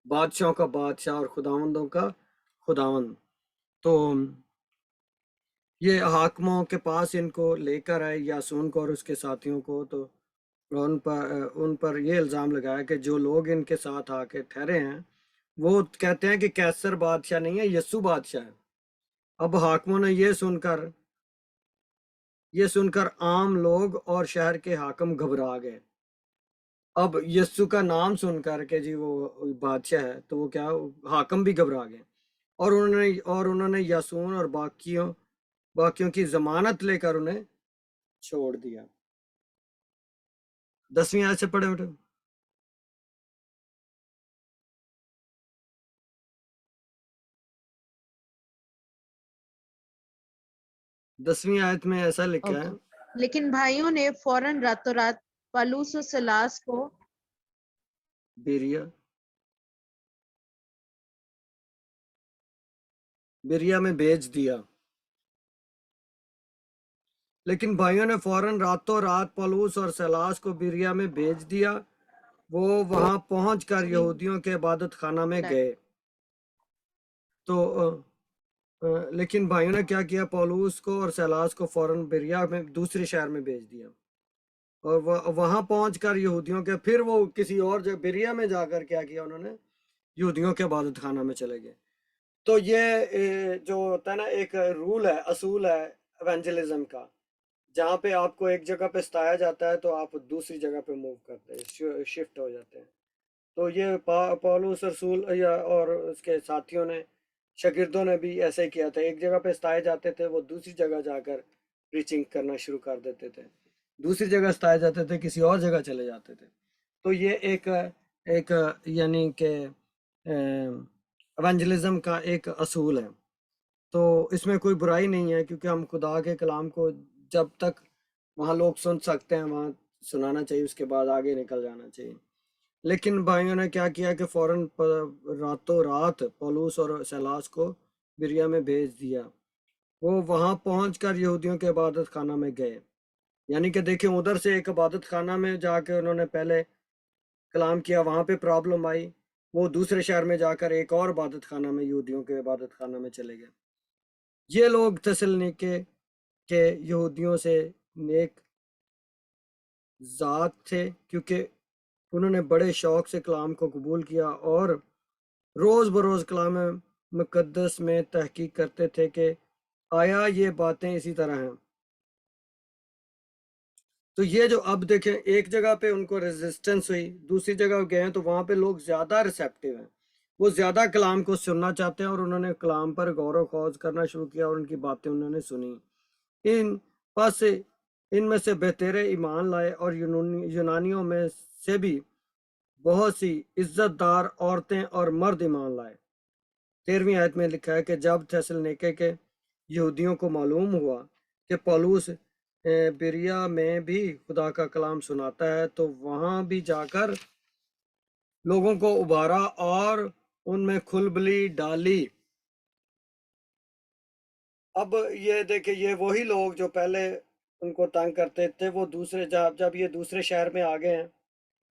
بادشاہوں کا بادشاہ اور خداوندوں کا خداوند. تو یہ حاکموں کے پاس ان کو لے کر آئے، یاسون کو اور اس کے ساتھیوں کو، تو ان پر یہ الزام لگایا کہ جو لوگ ان کے ساتھ آ کے ٹھہرے ہیں وہ کہتے ہیں کہ کیسر بادشاہ نہیں ہے، یسوع بادشاہ ہے. اب حاکموں نے یہ سن کر عام لوگ اور شہر کے حاکم گھبرا گئے. اب یسوع کا نام سن کر کے جی وہ بادشاہ ہے تو وہ کیا، حاکم بھی گھبرا گئے اور انہوں نے یاسون اور باقیوں کی ضمانت لے کر انہیں چھوڑ دیا. 10ویں آیت سے پڑھے بیٹے. 10ویں آیت میں ایسا لکھا ہے، لیکن بھائیوں نے فوراً راتوں رات پالوس و سلاس کو بیریا میں بھیج دیا. لیکن بھائیوں نے فوراً راتوں رات پولوس اور سیلاس کو بیریا میں بھیج دیا. وہ وہاں پہنچ کر یہودیوں کے عبادت خانہ میں گئے. تو لیکن بھائیوں نے کیا کیا، پولوس کو اور سیلاس کو فوراً بیریا میں دوسرے شہر میں بھیج دیا، اور وہاں پہنچ کر یہودیوں کے، پھر وہ کسی اور جگہ بیریا میں جا کر کیا کیا، انہوں نے یہودیوں کے عبادت خانہ میں چلے گئے. تو یہ جو ہوتا ہے نا، ایک رول ہے، اصول ہے ایونجلزم کا، جہاں پہ آپ کو ایک جگہ پہ ستایا جاتا ہے تو آپ دوسری جگہ پہ موو کرتے ہیں، شفٹ ہو جاتے ہیں. تو یہ پولس رسول اور اس کے ساتھیوں نے، شاگردوں نے بھی ایسے ہی کیا تھا. ایک جگہ پہ ستائے جاتے تھے، وہ دوسری جگہ جا کر پریچنگ کرنا شروع کر دیتے تھے. دوسری جگہ ستائے جاتے تھے، کسی اور جگہ چلے جاتے تھے. تو یہ ایک یعنی کہ ایونجلزم کا ایک اصول ہے. تو اس میں کوئی برائی نہیں ہے، کیونکہ ہم خدا کے کلام کو جب تک وہاں لوگ سن سکتے ہیں وہاں سنانا چاہیے، اس کے بعد آگے نکل جانا چاہیے. لیکن بھائیوں نے کیا کیا کہ فوراً راتوں رات پولوس اور سیلاس کو بیریا میں بھیج دیا. وہ وہاں پہنچ کر یہودیوں کے عبادت خانہ میں گئے. یعنی کہ دیکھیں، ادھر سے ایک عبادت خانہ میں جا کے انہوں نے پہلے کلام کیا، وہاں پہ پرابلم آئی، وہ دوسرے شہر میں جا کر ایک اور عبادت خانہ میں، یہودیوں کے عبادت خانہ میں چلے گئے. یہ لوگ تسلنیکے کے یہودیوں سے نیک ذات تھے، کیونکہ انہوں نے بڑے شوق سے کلام کو قبول کیا اور روز بروز کلام مقدس میں تحقیق کرتے تھے کہ آیا یہ باتیں اسی طرح ہیں. تو یہ جو اب دیکھیں، ایک جگہ پہ ان کو ریزسٹنس ہوئی، دوسری جگہ گئے ہیں تو وہاں پہ لوگ زیادہ ریسیپٹیو ہیں، وہ زیادہ کلام کو سننا چاہتے ہیں، اور انہوں نے کلام پر غور و خوض کرنا شروع کیا اور ان کی باتیں انہوں نے سنی. ان میں سے بہترے ایمان لائے، اور یونانیوں میں سے بھی بہت سی عزت دار عورتیں اور مرد ایمان لائے. 13ویں آیت میں لکھا ہے کہ جب تھیسلونیکے کے یہودیوں کو معلوم ہوا کہ پولس بیریا میں بھی خدا کا کلام سناتا ہے، تو وہاں بھی جا کر لوگوں کو ابھارا اور ان میں کھلبلی ڈالی. اب یہ دیکھیں، یہ وہی لوگ جو پہلے ان کو تنگ کرتے تھے، وہ دوسرے جب یہ دوسرے شہر میں آ گئے ہیں،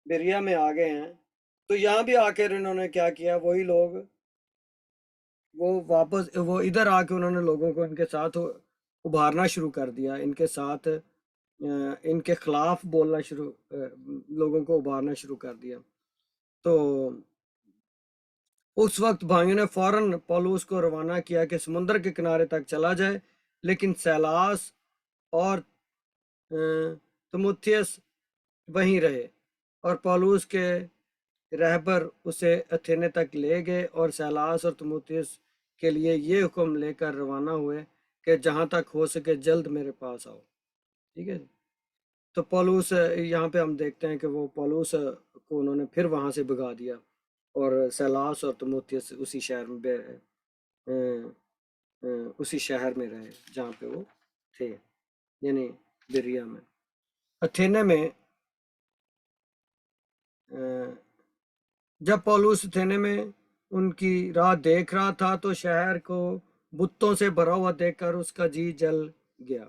بیریا میں آ گئے ہیں، تو یہاں بھی آ کر انہوں نے کیا کیا، وہی لوگ وہ ادھر آ کے انہوں نے لوگوں کو ان کے ساتھ ابھارنا شروع کر دیا، ان کے ساتھ ان کے خلاف بولنا لوگوں کو ابھارنا شروع کر دیا. تو اس وقت بھائیوں نے فوراً پولوس کو روانہ کیا کہ سمندر کے کنارے تک چلا جائے، لیکن سیلاس اور تیموتھیوس وہیں رہے، اور پولوس کے رہبر اسے اتھینے تک لے گئے، اور سیلاس اور تیموتھیوس کے لیے یہ حکم لے کر روانہ ہوئے کہ جہاں تک ہو سکے جلد میرے پاس آؤ. ٹھیک ہے. تو پولوس، یہاں پہ ہم دیکھتے ہیں کہ وہ پولوس کو انہوں نے پھر وہاں سے بھگا دیا، اور سیلاس اور تیموتھیوس اسی شہر میں رہے جہاں پہ وہ تھے، یعنی بیریا میں. اتھینے میں جب پولوس اتھینے میں ان کی راہ دیکھ رہا تھا تو شہر کو بتوں سے بھرا ہوا دیکھ کر اس کا جی جل گیا.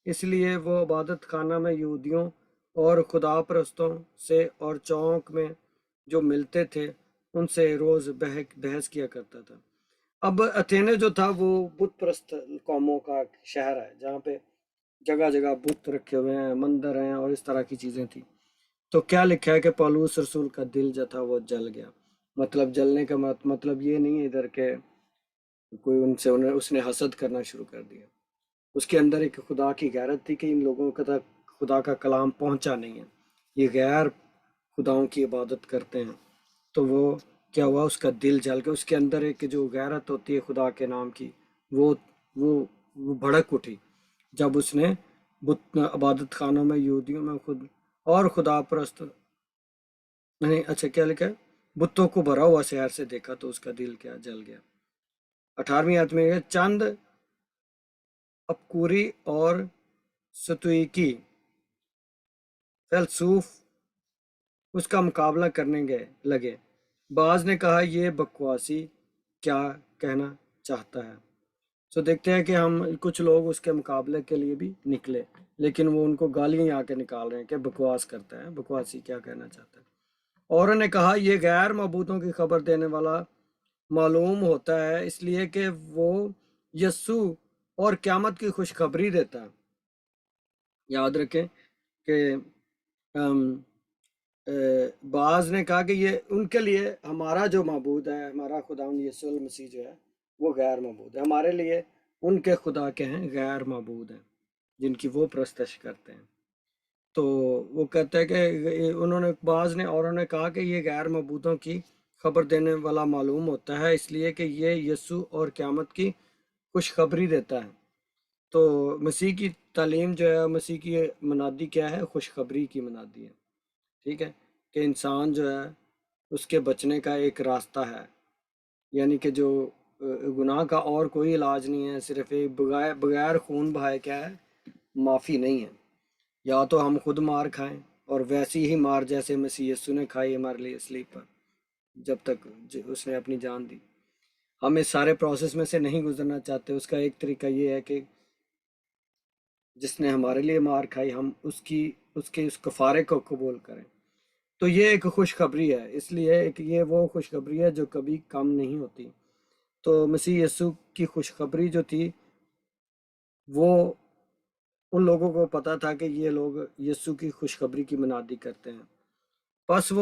اس لیے وہ عبادت خانہ میں یہودیوں اور خدا پرستوں سے اور چوک میں جو ملتے تھے ان سے روز بحث کیا کرتا تھا. اب اتھینے جو تھا وہ بت پرست قوموں کا شہر ہے، جہاں پہ جگہ جگہ بت رکھے ہوئے ہیں، مندر ہیں، اور اس طرح کی چیزیں تھیں. تو کیا لکھا ہے کہ پولوس رسول کا دل جو تھا وہ جل گیا. مطلب جلنے کا مطلب یہ نہیں ہے ادھر کہ کوئی اس نے حسد کرنا شروع کر دیا. اس کے اندر ایک خدا کی غیرت تھی کہ ان لوگوں کا خدا کا کلام پہنچا نہیں ہے، یہ غیر خداؤں کی عبادت کرتے ہیں. تو وہ کیا ہوا، اس کا دل جل گیا. اس کے اندر ایک جو غیرت ہوتی ہے خدا کے نام کی، وہ بھڑک اٹھی جب اس نے عبادت خانوں میں یہودیوں میں خود اور خدا پرست نہیں، اچھا کیا لکھا ہے، بتوں کو بھرا ہوا شہر سے دیکھا تو اس کا دل کیا جل گیا. 18ویں آیت میں چند اپکوری اور ستوئیکی فیلسوف اس کا مقابلہ کرنے لگے. بعض نے کہا یہ بکواسی کیا کہنا چاہتا ہے. سو دیکھتے ہیں کہ ہم کچھ لوگ اس کے مقابلے کے لیے بھی نکلے، لیکن وہ ان کو گالیاں آ کے نکال رہے ہیں کہ بکواس کرتا ہے، بکواسی کیا کہنا چاہتا ہے۔ اور انہوں نے کہا یہ غیر معبودوں کی خبر دینے والا معلوم ہوتا ہے اس لیے کہ وہ یسوع اور قیامت کی خوشخبری دیتا ہے۔ یاد رکھیں کہ بعض نے کہا کہ یہ ان کے لیے ہمارا جو معبود ہے، ہمارا خداوند یسوع المسیح جو ہے وہ غیر معبود ہے، ہمارے لیے ان کے خدا کے ہیں غیر معبود ہیں جن کی وہ پرستش کرتے ہیں۔ تو وہ کہتے ہیں کہ انہوں نے بعض نے اور انہوں نے کہا کہ یہ غیر معبودوں کی خبر دینے والا معلوم ہوتا ہے اس لیے کہ یہ یسوع اور قیامت کی خوشخبری دیتا ہے۔ تو مسیح کی تعلیم جو ہے، مسیح کی منادی کیا ہے؟ خوشخبری کی منادی ہے، ٹھیک ہے، کہ انسان جو ہے اس کے بچنے کا ایک راستہ ہے، یعنی کہ جو گناہ کا اور کوئی علاج نہیں ہے، صرف ایک بغیر خون بہائے کیا ہے؟ معافی نہیں ہے۔ یا تو ہم خود مار کھائیں اور ویسی ہی مار جیسے مسیح یسوع نے کھائی ہمارے لیے صلیب پر جب تک اس نے اپنی جان دی۔ ہم اس سارے پروسیس میں سے نہیں گزرنا چاہتے۔ اس کا ایک طریقہ یہ ہے کہ جس نے ہمارے لیے مار کھائی ہم اس کفارے کو قبول کریں۔ تو یہ ایک خوشخبری ہے، اس لیے یہ وہ خوشخبری ہے جو کبھی کم نہیں ہوتی۔ تو مسیح یسوع کی خوشخبری جو تھی وہ ان لوگوں کو پتا تھا کہ یہ لوگ یسوع کی خوشخبری کی منادی کرتے ہیں، پس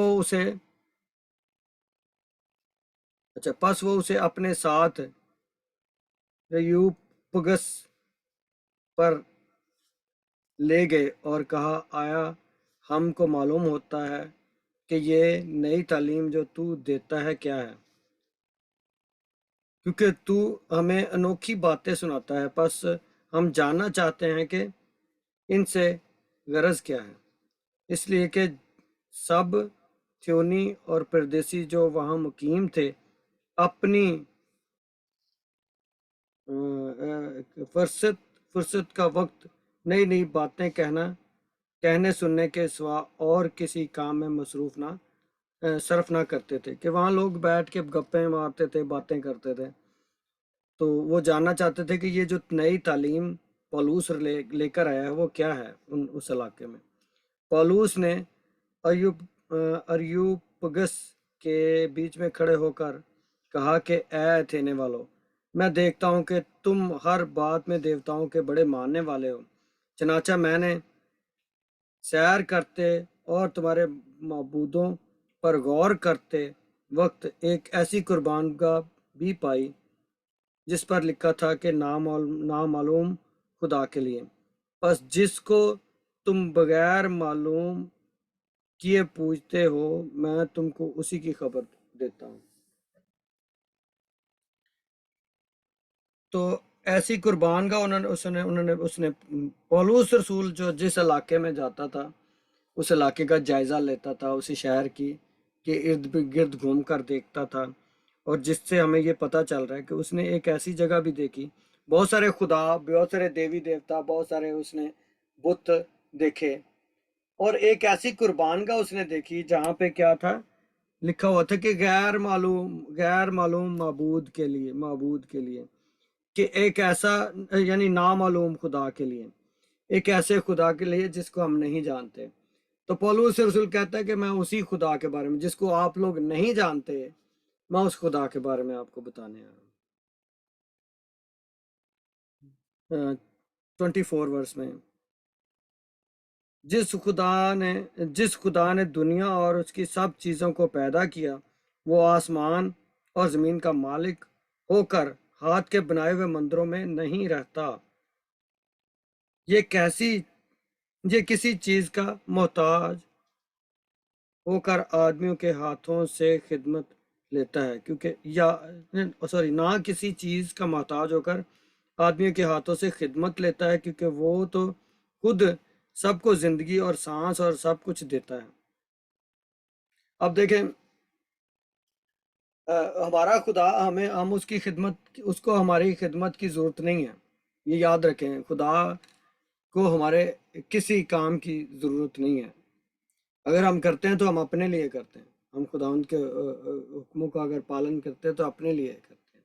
وہ اسے اپنے ساتھ ریوپگس پر لے گئے اور کہا آیا ہم کو معلوم ہوتا ہے کہ یہ نئی تعلیم جو تو دیتا ہے کیا ہے، کیونکہ تو ہمیں انوکھی باتیں سناتا ہے، پس ہم جاننا چاہتے ہیں کہ ان سے غرض کیا ہے، اس لیے کہ سب تھیونی اور پردیسی جو وہاں مقیم تھے اپنی فرصت کا وقت نئی نئی باتیں کہنے سننے کے سوا اور کسی کام میں صرف نہ کرتے تھے، کہ وہاں لوگ بیٹھ کے گپیں مارتے تھے، باتیں کرتے تھے۔ تو وہ جاننا چاہتے تھے کہ یہ جو نئی تعلیم پولوس لے کر آیا ہے وہ کیا ہے اس علاقے میں۔ پولوس نے اریوپگس کے بیچ میں کھڑے ہو کر کہا کہ اے ایتھینے والو، میں دیکھتا ہوں کہ تم ہر بات میں دیوتاؤں کے بڑے ماننے والے ہو، چنانچہ میں نے سیر کرتے اور تمہارے معبودوں پر غور کرتے وقت ایک ایسی قربان گاہ بھی پائی جس پر لکھا تھا کہ نامعلوم خدا کے لیے، پس جس کو تم بغیر معلوم کیے پوجتے ہو میں تم کو اسی کی خبر دیتا ہوں۔ تو ایسی قربان گاہ اس نے پولوس رسول جو جس علاقے میں جاتا تھا اس علاقے کا جائزہ لیتا تھا، اسی شہر کے ارد گرد گھوم کر دیکھتا تھا، اور جس سے ہمیں یہ پتہ چل رہا ہے کہ اس نے ایک ایسی جگہ بھی دیکھی، بہت سارے خدا، بہت سارے دیوی دیوتا، بہت سارے اس نے بت دیکھے، اور ایک ایسی قربان گاہ اس نے دیکھی جہاں پہ کیا تھا لکھا ہوا تھا کہ غیر معلوم معبود کے لیے، کہ ایک ایسا یعنی نامعلوم خدا کے لیے، ایک ایسے خدا کے لیے جس کو ہم نہیں جانتے۔ تو پولوس رسول کہتا ہے کہ میں اسی خدا کے بارے میں جس کو آپ لوگ نہیں جانتے، میں اس خدا کے بارے میں آپ کو بتانے آ رہا ہوں۔ 24 ورس میں جس خدا نے دنیا اور اس کی سب چیزوں کو پیدا کیا وہ آسمان اور زمین کا مالک ہو کر ہاتھ کے بنائے ہوئے مندروں میں نہیں رہتا، یہ کسی چیز کا محتاج ہو کر آدمیوں کے ہاتھوں سے خدمت لیتا ہے، نہ کسی چیز کا محتاج ہو کر آدمیوں کے ہاتھوں سے خدمت لیتا ہے، کیونکہ وہ تو خود سب کو زندگی اور سانس اور سب کچھ دیتا ہے۔ اب دیکھیں ہمارا خدا ہم اس کو ہماری خدمت کی ضرورت نہیں ہے، یہ یاد رکھیں، خدا کو ہمارے کسی کام کی ضرورت نہیں ہے۔ اگر ہم کرتے ہیں تو ہم اپنے لیے کرتے ہیں، ہم خدا ان کے حکموں کا اگر پالن کرتے ہیں تو اپنے لیے کرتے ہیں۔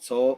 100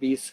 20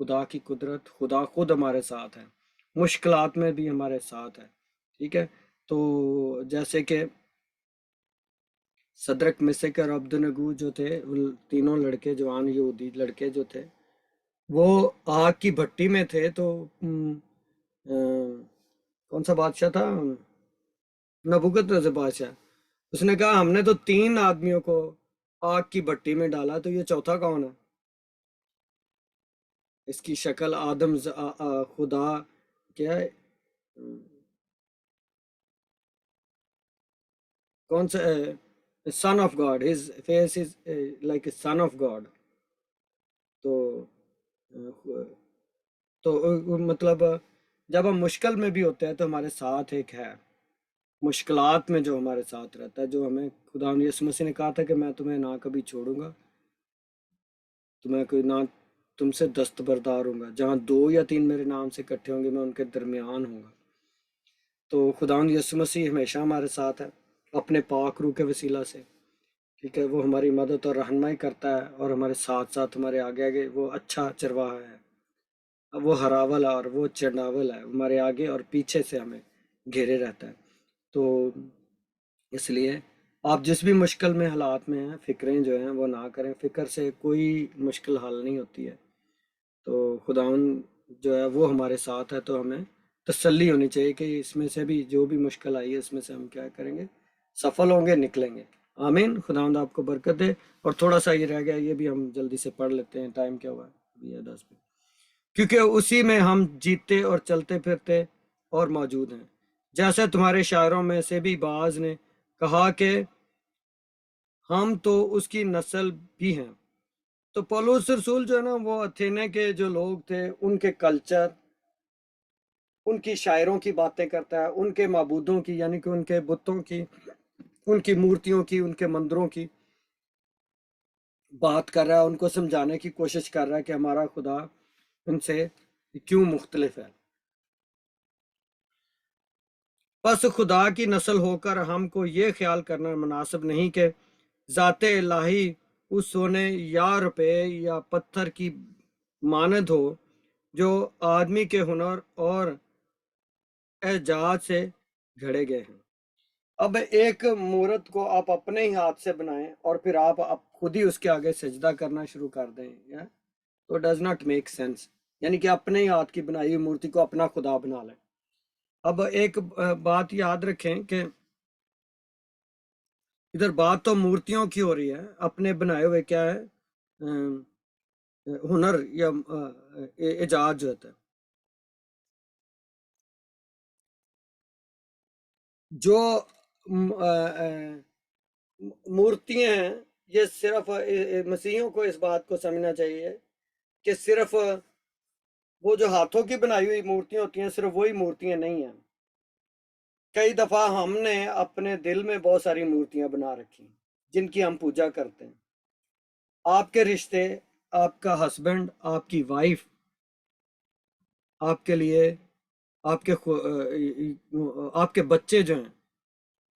خدا کی قدرت، خدا خود ہمارے ساتھ ہے، مشکلات میں بھی ہمارے ساتھ ہے، ٹھیک ہے۔ تو جیسے کہ صدرک، مسک اور عبدنگو جو تھے، وہ تینوں لڑکے، جوان یہودی لڑکے جو تھے، وہ آگ کی بھٹی میں تھے، تو کون سا بادشاہ تھا؟ نبوکدنصر بادشاہ۔ اس نے کہا ہم نے تو 3 آدمیوں کو آگ کی بھٹی میں ڈالا، تو یہ چوتھا کون ہے؟ اس کی شکل آدم خدا کیا ہے، کون سا son of God, his face is like a son of God. تو مطلب جب ہم مشکل میں بھی ہوتے ہیں تو ہمارے ساتھ ایک ہے، مشکلات میں جو ہمارے ساتھ رہتا ہے، جو ہمیں خدا یسوع مسیح نے کہا تھا کہ میں تمہیں نہ کبھی چھوڑوں گا، تمہیں کوئی نہ تم سے دستبردار ہوں گا، جہاں 2 یا 3 میرے نام سے اکٹھے ہوں گے میں ان کے درمیان ہوں گا۔ تو خدا یسوع مسیح ہمیشہ ہمارے ساتھ ہے اپنے پاک روح کے وسیلہ سے، ٹھیک ہے۔ وہ ہماری مدد اور رہنمائی کرتا ہے، اور ہمارے ساتھ ساتھ ہمارے آگے آگے وہ اچھا چرواہا ہے، وہ ہراول اور وہ چنڈاول ہے، ہمارے آگے اور پیچھے سے ہمیں گھیرے رہتا ہے۔ تو اس لیے آپ جس بھی مشکل میں حالات میں ہیں، فکریں جو ہیں وہ نہ کریں، فکر سے کوئی مشکل حل نہیں ہوتی ہے۔ تو خداوند جو ہے وہ ہمارے ساتھ ہے، تو ہمیں تسلی ہونی چاہیے کہ اس میں سے بھی جو بھی مشکل آئی ہے اس میں سے ہم کیا کریں گے، سفل ہوں گے، نکلیں گے۔ آمین۔ خداوند آپ کو برکت دے۔ اور تھوڑا سا یہ رہ گیا، یہ بھی ہم جلدی سے پڑھ لیتے ہیں، ٹائم کیا ہوا ہے، ابھی ہے 10 منٹ۔ کیونکہ اسی میں ہم جیتے اور چلتے پھرتے اور موجود ہیں، جیسے تمہارے شاعروں میں سے بھی بعض نے کہا کہ ہم تو اس کی نسل بھی ہیں۔ تو پولس رسول جو ہے نا، وہ اتھینے کے جو لوگ تھے، ان کے کلچر، ان کی شاعروں کی باتیں کرتا ہے، ان کے معبودوں کی، یعنی کہ ان کے بتوں کی، ان کی مورتیوں کی، ان کے مندروں کی بات کر رہا ہے، ان کو سمجھانے کی کوشش کر رہا ہے کہ ہمارا خدا ان سے کیوں مختلف ہے۔ پس خدا کی نسل ہو کر ہم کو یہ خیال کرنا مناسب نہیں کہ ذات الہی اس سونے یا روپے یا پتھر کی مانند ہو جو آدمی کے ہنر اور اعجاز سے گھڑے گئے ہیں۔ اب ایک مورت کو آپ اپنے ہی ہاتھ سے بنائیں اور پھر آپ خود ہی اس کے آگے سجدہ کرنا شروع کر دیں، تو ڈز ناٹ میک سینس، یعنی کہ اپنے ہی ہاتھ کی بنائی ہوئی مورتی کو اپنا خدا بنا لیں۔ اب ایک بات یاد رکھیں کہ ادھر بات تو مورتیوں کی ہو رہی ہے، اپنے بنائے ہوئے کیا ہے ہنر یا اعجاز جو ہوتا ہے، جو مورتیاں ہیں، یہ صرف مسیحیوں کو اس بات کو سمجھنا چاہیے کہ صرف وہ جو ہاتھوں کی بنائی ہوئی مورتیاں ہوتی ہیں صرف وہی مورتیاں نہیں ہیں۔ کئی دفعہ ہم نے اپنے دل میں بہت ساری مورتیاں بنا رکھی جن کی ہم پوجا کرتے ہیں۔ آپ کے رشتے، آپ کا ہسبینڈ، آپ کی وائف، آپ کے لیے آپ کے بچے جو ہیں،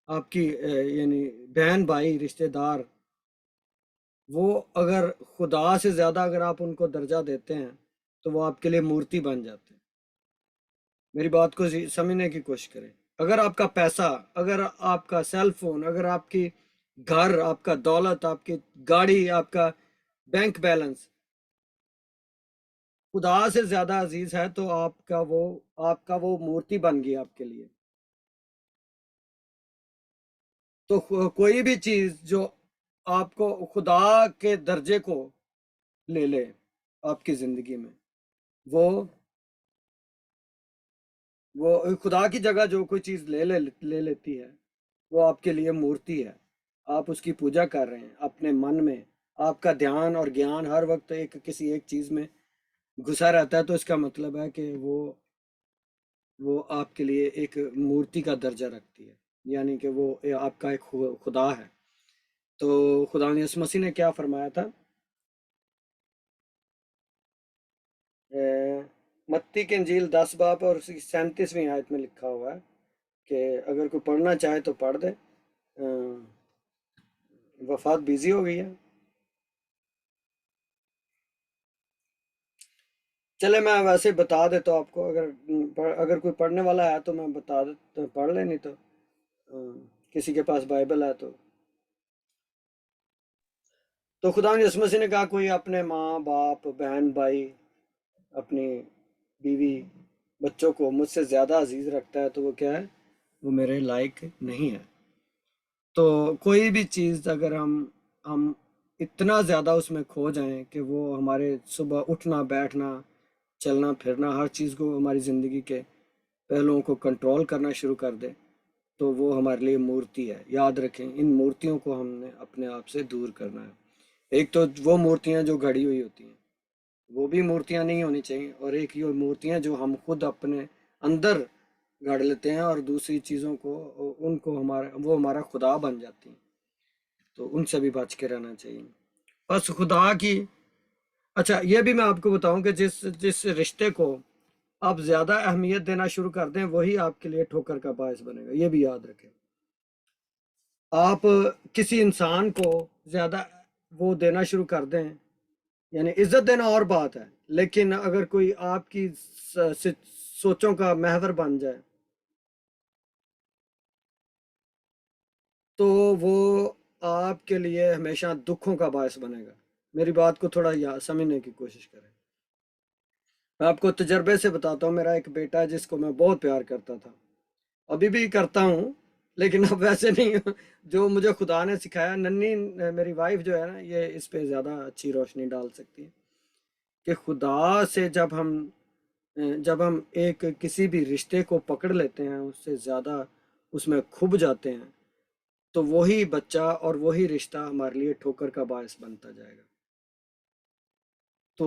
آپ کی یعنی بہن بھائی رشتے دار، وہ اگر خدا سے زیادہ اگر آپ ان کو درجہ دیتے ہیں تو وہ آپ کے لیے مورتی بن جاتے ہیں۔ میری بات کو سمجھنے کی کوشش کریں۔ اگر آپ کا پیسہ، اگر آپ کا سیل فون، اگر آپ کی گھر، آپ کا دولت، آپ کی گاڑی، آپ کا بینک بیلنس خدا سے زیادہ عزیز ہے تو آپ کا وہ مورتی بن گئی آپ کے لیے۔ تو کوئی بھی چیز جو آپ کو خدا کے درجے کو لے لے آپ کی زندگی میں، وہ خدا کی جگہ جو کوئی چیز لے لیتی ہے وہ آپ کے لیے مورتی ہے۔ آپ اس کی پوجا کر رہے ہیں اپنے من میں، آپ کا دھیان اور گیان ہر وقت کسی ایک چیز میں گھسا رہتا ہے، تو اس کا مطلب ہے کہ وہ آپ کے لیے ایک مورتی کا درجہ رکھتی ہے، یعنی کہ وہ آپ کا ایک خدا ہے۔ تو خدا یسوع مسیح نے کیا فرمایا تھا؟ متی کی انجیل 10 باب اور 37ویں آیت میں لکھا ہوا ہے کہ اگر کوئی پڑھنا چاہے تو پڑھ دے۔ وفات بیزی ہو گئی ہے۔ چلے میں ویسے بتا دیتا ہوں آپ کو، اگر کوئی پڑھنے والا ہے تو میں بتا دیتا، پڑھ لے، نہیں تو کسی کے پاس بائبل ہے تو خدا یسوع مسیح نے کہا کوئی اپنے ماں باپ بہن بھائی اپنی بیوی بچوں کو مجھ سے زیادہ عزیز رکھتا ہے تو وہ کیا ہے، وہ میرے لائق نہیں ہے۔ تو کوئی بھی چیز اگر ہم اتنا زیادہ اس میں کھو جائیں کہ وہ ہمارے صبح اٹھنا بیٹھنا چلنا پھرنا ہر چیز کو ہماری زندگی کے پہلوؤں کو کنٹرول کرنا شروع کر دے تو وہ ہمارے لیے مورتی ہے۔ یاد رکھیں ان مورتیوں کو ہم نے اپنے آپ سے دور کرنا ہے۔ ایک تو وہ مورتیاں جو گھڑی ہوئی ہوتی ہیں وہ بھی مورتیاں نہیں ہونی چاہیے، اور ایک یہ مورتیاں جو ہم خود اپنے اندر گھڑ لیتے ہیں اور دوسری چیزوں کو ان کو وہ ہمارا خدا بن جاتی ہیں، تو ان سے بھی بچ کے رہنا چاہیے۔ بس خدا کی اچھا یہ بھی میں آپ کو بتاؤں کہ جس رشتے کو آپ زیادہ اہمیت دینا شروع کر دیں وہی آپ کے لیے ٹھوکر کا باعث بنے گا، یہ بھی یاد رکھیں۔ آپ کسی انسان کو زیادہ وہ دینا شروع کر دیں، یعنی عزت دینا اور بات ہے، لیکن اگر کوئی آپ کی سوچوں کا محور بن جائے تو وہ آپ کے لیے ہمیشہ دکھوں کا باعث بنے گا۔ میری بات کو تھوڑا سمجھنے کی کوشش کریں۔ میں آپ کو تجربے سے بتاتا ہوں، میرا ایک بیٹا جس کو میں بہت پیار کرتا تھا، ابھی بھی کرتا ہوں لیکن اب ویسے نہیں، جو مجھے خدا نے سکھایا، ننھی میری وائف جو ہے نا یہ اس پہ زیادہ اچھی روشنی ڈال سکتی ہے کہ خدا سے جب ہم ایک کسی بھی رشتے کو پکڑ لیتے ہیں، اس سے زیادہ اس میں کھب جاتے ہیں، تو وہی بچہ اور وہی رشتہ ہمارے لیے ٹھوکر کا باعث بنتا جائے گا۔ تو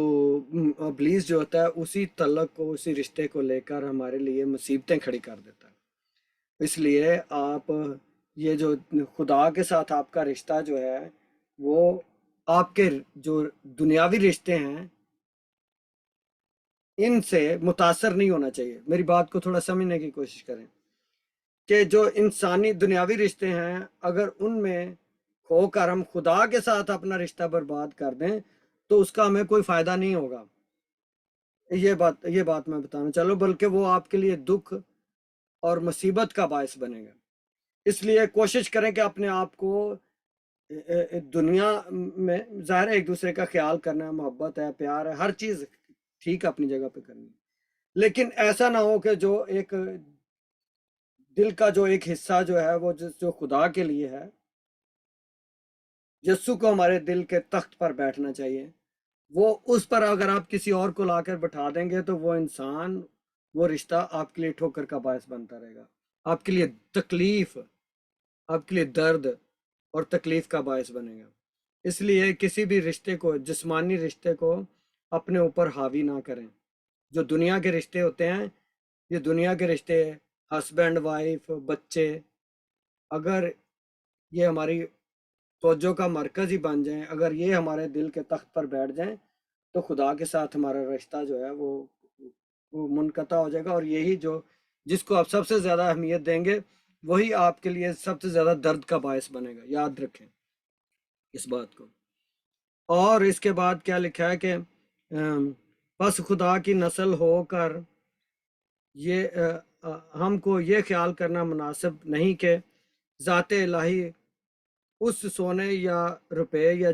ابلیس جو ہوتا ہے اسی تعلق کو، اسی رشتے کو لے کر ہمارے لیے مصیبتیں کھڑی کر دیتا ہے۔ اس لیے آپ یہ جو خدا کے ساتھ آپ کا رشتہ جو ہے وہ آپ کے جو دنیاوی رشتے ہیں ان سے متاثر نہیں ہونا چاہیے۔ میری بات کو تھوڑا سمجھنے کی کوشش کریں کہ جو انسانی دنیاوی رشتے ہیں اگر ان میں کھو کر ہم خدا کے ساتھ اپنا رشتہ برباد کر دیں تو اس کا ہمیں کوئی فائدہ نہیں ہوگا۔ یہ بات میں بتانا چلو، بلکہ وہ آپ کے لیے دکھ اور مصیبت کا باعث بنے گا۔ اس لیے کوشش کریں کہ اپنے آپ کو دنیا میں ظاہر ہے ایک دوسرے کا خیال کرنا ہے، محبت ہے، پیار ہے، ہر چیز ٹھیک اپنی جگہ پہ کرنی ہے، لیکن ایسا نہ ہو کہ جو ایک دل کا جو ایک حصہ جو ہے وہ جو خدا کے لیے ہے، یسوع کو ہمارے دل کے تخت پر بیٹھنا چاہیے، وہ اس پر اگر آپ کسی اور کو لا کر بٹھا دیں گے تو وہ انسان وہ رشتہ آپ کے لیے ٹھوکر کا باعث بنتا رہے گا، آپ کے لیے تکلیف، آپ کے لیے درد اور تکلیف کا باعث بنے گا۔ اس لیے کسی بھی رشتے کو، جسمانی رشتے کو اپنے اوپر حاوی نہ کریں۔ جو دنیا کے رشتے ہوتے ہیں، یہ دنیا کے رشتے، ہسبینڈ وائف بچے، اگر یہ ہماری توجہ کا مرکز ہی بن جائیں، اگر یہ ہمارے دل کے تخت پر بیٹھ جائیں تو خدا کے ساتھ ہمارا رشتہ جو ہے وہ منقطع ہو جائے گا، اور یہی جس کو آپ سب سے زیادہ اہمیت دیں گے وہی آپ کے لیے سب سے زیادہ درد کا باعث بنے گا۔ یاد رکھیں اس بات کو۔ اور اس کے بعد کیا لکھا ہے کہ بس خدا کی نسل ہو کر ہم کو یہ خیال کرنا مناسب نہیں کہ ذات الہی اس سونے یا روپے یا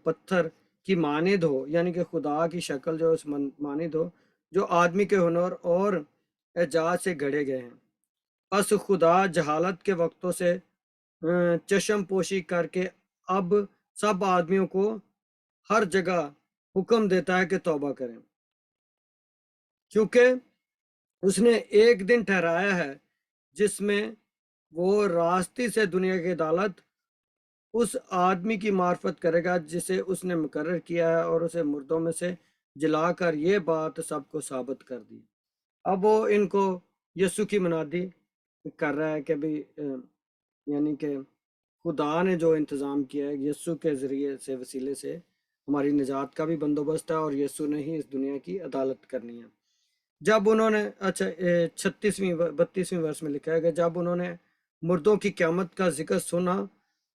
پتھر کی مانند ہو، یعنی کہ خدا کی شکل جو اس مانند ہو جو آدمی کے ہنر اور اعجاز سے گھڑے گئے ہیں۔ بس خدا جہالت کے وقتوں سے چشم پوشی کر کے اب سب آدمیوں کو ہر جگہ حکم دیتا ہے کہ توبہ کریں، کیونکہ اس نے ایک دن ٹھہرایا ہے جس میں وہ راستی سے دنیا کی عدالت اس آدمی کی معرفت کرے گا جسے اس نے مقرر کیا ہے، اور اسے مردوں میں سے جلا کر یہ بات سب کو ثابت کر دی۔ اب وہ ان کو یسوع کی منادی کر رہا ہے کہ بھی یعنی کہ خدا نے جو انتظام کیا ہے یسوع کے ذریعے سے، وسیلے سے ہماری نجات کا بھی بندوبست ہے، اور یسوع نے ہی اس دنیا کی عدالت کرنی ہے۔ جب انہوں نے 32ویں ورس میں لکھا ہے کہ جب انہوں نے مردوں کی قیامت کا ذکر سنا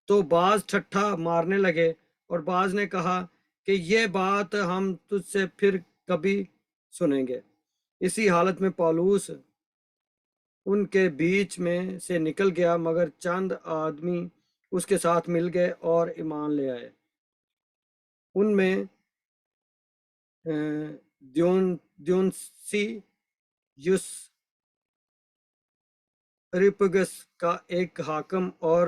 تو بعض ٹھٹھا مارنے لگے، اور بعض نے کہا کہ یہ بات ہم تجھ سے پھر کبھی سنیں گے۔ اسی حالت میں پالوس ان کے بیچ میں سے نکل گیا، مگر چند آدمی اس کے ساتھ مل گئے اور ایمان لے آئے۔ ان میں دیونسی یوس ریپگس کا ایک حاکم اور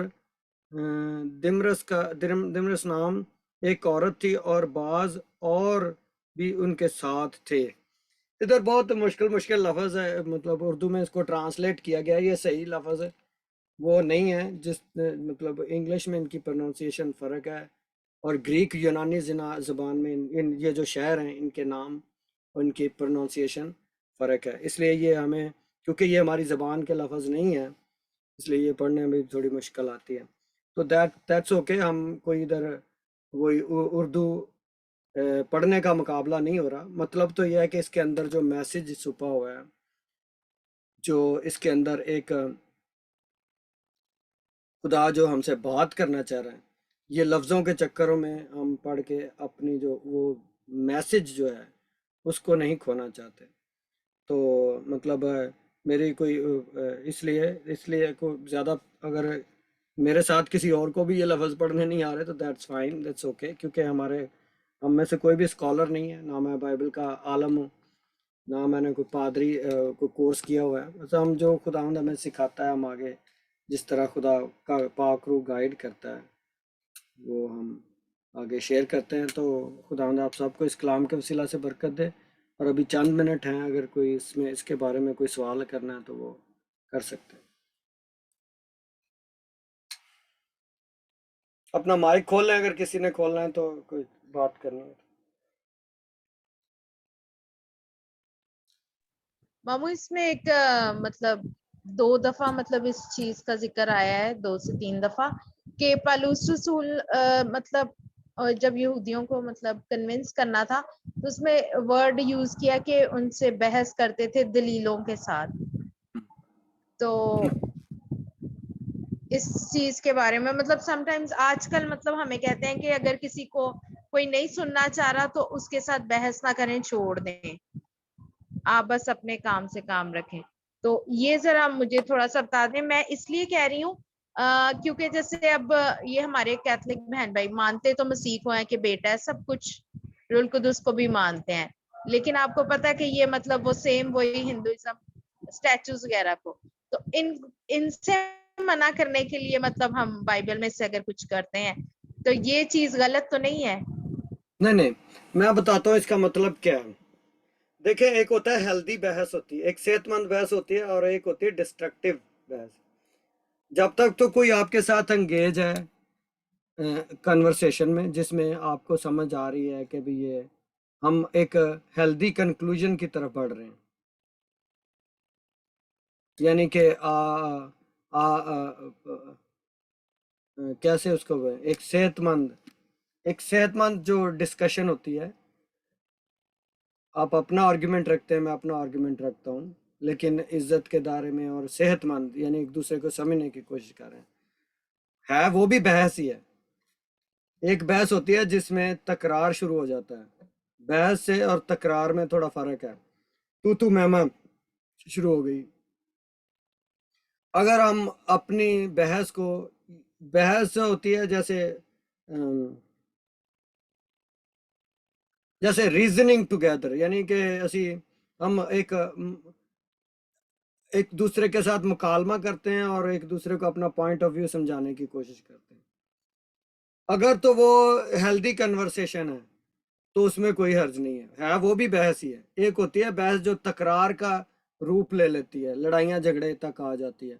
دمرس نام ایک عورت تھی، اور بعض اور بھی ان کے ساتھ تھے۔ ادھر بہت مشکل لفظ ہے، مطلب اردو میں اس کو ٹرانسلیٹ کیا گیا، یہ صحیح لفظ ہے وہ نہیں ہے، جس مطلب انگلش میں ان کی پروننسیشن فرق ہے، اور گریک یونانی زبان میں یہ جو شہر ہیں ان کے نام ان کی پروننسیشن فرق ہے، اس لیے یہ ہمیں، کیونکہ یہ ہماری زبان کے لفظ نہیں ہے، اس لیے یہ پڑھنے میں تھوڑی مشکل آتی ہے۔ تو دیٹس اوکے، ہم کوئی ادھر وہی اردو پڑھنے کا مقابلہ نہیں ہو رہا، مطلب تو یہ ہے کہ اس کے اندر جو میسج چھپا ہوا ہے، جو اس کے اندر ایک خدا جو ہم سے بات کرنا چاہ رہے ہیں، یہ لفظوں کے چکروں میں ہم پڑھ کے اپنی جو وہ میسج جو ہے اس کو نہیں کھونا چاہتے۔ تو مطلب میری کوئی اس لیے کوئی زیادہ، اگر میرے ساتھ کسی اور کو بھی یہ لفظ پڑھنے نہیں آ رہے تو دیٹس فائن، دیٹس اوکے، کیونکہ ہم میں سے کوئی بھی اسکالر نہیں ہے، نہ میں بائبل کا عالم ہوں، نہ میں نے کوئی پادری کوئی کورس کیا ہوا ہے، بس ہم جو خداوند ہمیں سکھاتا ہے، ہم آگے جس طرح خدا کا پاک روح گائیڈ کرتا ہے وہ ہم آگے شیئر کرتے ہیں۔ تو خداوند آپ سب کو اس کلام کے وسیلہ سے برکت دے، اور ابھی چند منٹ ہیں، اگر کوئی اس کے بارے میں کوئی سوال کرنا ہے تو وہ کر سکتے ہیں۔ اپنا مائک کھول لیں اگر کسی نے کھولنا ہے تو، کوئی بات کرنی ہے۔ مامو اس میں ایک مطلب 2 دفعہ مطلب اس چیز کا ذکر آیا ہے، 2 سے 3 دفعہ، کہ پالوس رسول مطلب جب یہودیوں کو مطلب کنونس کرنا تھا تو اس میں ورڈ یوز کیا کہ ان سے بحث کرتے تھے دلیلوں کے ساتھ۔ تو اس چیز کے بارے میں مطلب سم ٹائمز آج کل مطلب ہمیں کہتے ہیں کہ اگر کسی کو کوئی نہیں سننا چاہ رہا تو اس کے ساتھ بحث نہ کریں، چھوڑ دیں، آپ بس اپنے کام سے کام رکھیں۔ تو یہ ذرا مجھے تھوڑا سا بتا دیں، میں اس لیے کہہ رہی ہوں کیونکہ جیسے اب یہ ہمارے کیتھولک بہن بھائی مانتے تو مسیح کو ہیں کہ بیٹا ہے سب کچھ، روح القدس کو بھی مانتے ہیں، لیکن آپ کو پتا ہے کہ یہ مطلب وہ سیم وہی ہندوازم اسٹیچوز وغیرہ کو، تو ان سے منع کرنے کے لیے مطلب ہم بائبل میں سے اگر کچھ کرتے ہیں تو یہ چیز غلط تو نہیں ہے؟ نہیں، میں بتاتا ہوں اس کا مطلب کیا ہے۔ دیکھیں، ایک ہوتا ہے ہیلدی بحث ہوتی ہے، ایک صحت مند بحث ہوتی ہے، اور ایک ہوتی ہے ڈسٹرکٹیو بحث۔ جب تک تو کوئی آپ کے ساتھ انگیج ہے کنورسیشن میں، جس میں آپ کو سمجھ آ رہی ہے کہ بھی یہ ہم ایک ہیلدی کنکلوژن کی طرف بڑھ رہے ہیں، یعنی کہ کیسے اس کو ایک صحت مند جو ڈسکشن ہوتی ہے، آپ اپنا آرگیومنٹ رکھتے ہیں، میں اپنا آرگیومنٹ رکھتا ہوں، لیکن عزت کے دائرے میں اور صحت مند، یعنی ایک دوسرے کو سمجھنے کی کوشش کر رہے ہیں، وہ بھی بحث ہی ہے۔ ایک بحث ہوتی ہے جس میں تکرار شروع ہو جاتا ہے، بحث سے اور تکرار میں تھوڑا فرق ہے، تو میں شروع ہو گئی۔ اگر ہم اپنی بحث ہوتی ہے جیسے ریزننگ ٹوگیدر، یعنی کہ ہم ایک دوسرے کے ساتھ مکالمہ کرتے ہیں اور ایک دوسرے کو اپنا پوائنٹ آف ویو سمجھانے کی کوشش کرتے ہیں، اگر تو وہ ہیلدی کنورسیشن ہے تو اس میں کوئی حرج نہیں ہے، وہ بھی بحث ہی ہے۔ ایک ہوتی ہے بحث جو تکرار کا روپ لے لیتی ہے، لڑائیاں جھگڑے تک آ جاتی ہے،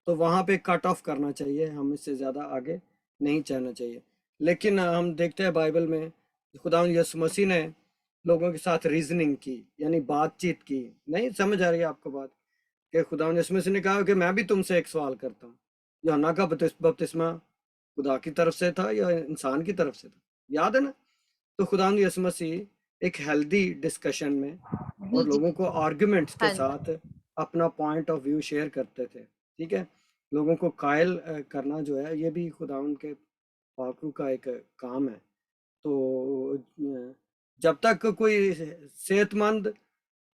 تو وہاں پہ کٹ آف کرنا چاہیے، ہم اس سے زیادہ آگے نہیں جانا چاہیے۔ لیکن ہم دیکھتے ہیں بائبل میں خداوند یسوع مسیح نے لوگوں کے ساتھ ریزننگ کی، یعنی بات چیت کی۔ نہیں سمجھ آ رہی ہے آپ کو بات؟ کہ خداوند یسوع مسیح نے کہا کہ میں بھی تم سے ایک سوال کرتا ہوں، یوحنا کا بپتسمہ خدا کی طرف سے تھا یا انسان کی طرف سے تھا؟ یاد ہے نا؟ تو خداوند یسوع مسیح ایک ہیلدی ڈسکشن میں اور لوگوں کو آرگومنٹس کے ساتھ اپنا پوائنٹ آف ویو شیئر کرتے تھے، ٹھیک ہے؟ لوگوں کو قائل کرنا جو ہے یہ بھی خداوند کے پاک روح کا ایک کام ہے۔ تو جب تک کوئی صحت مند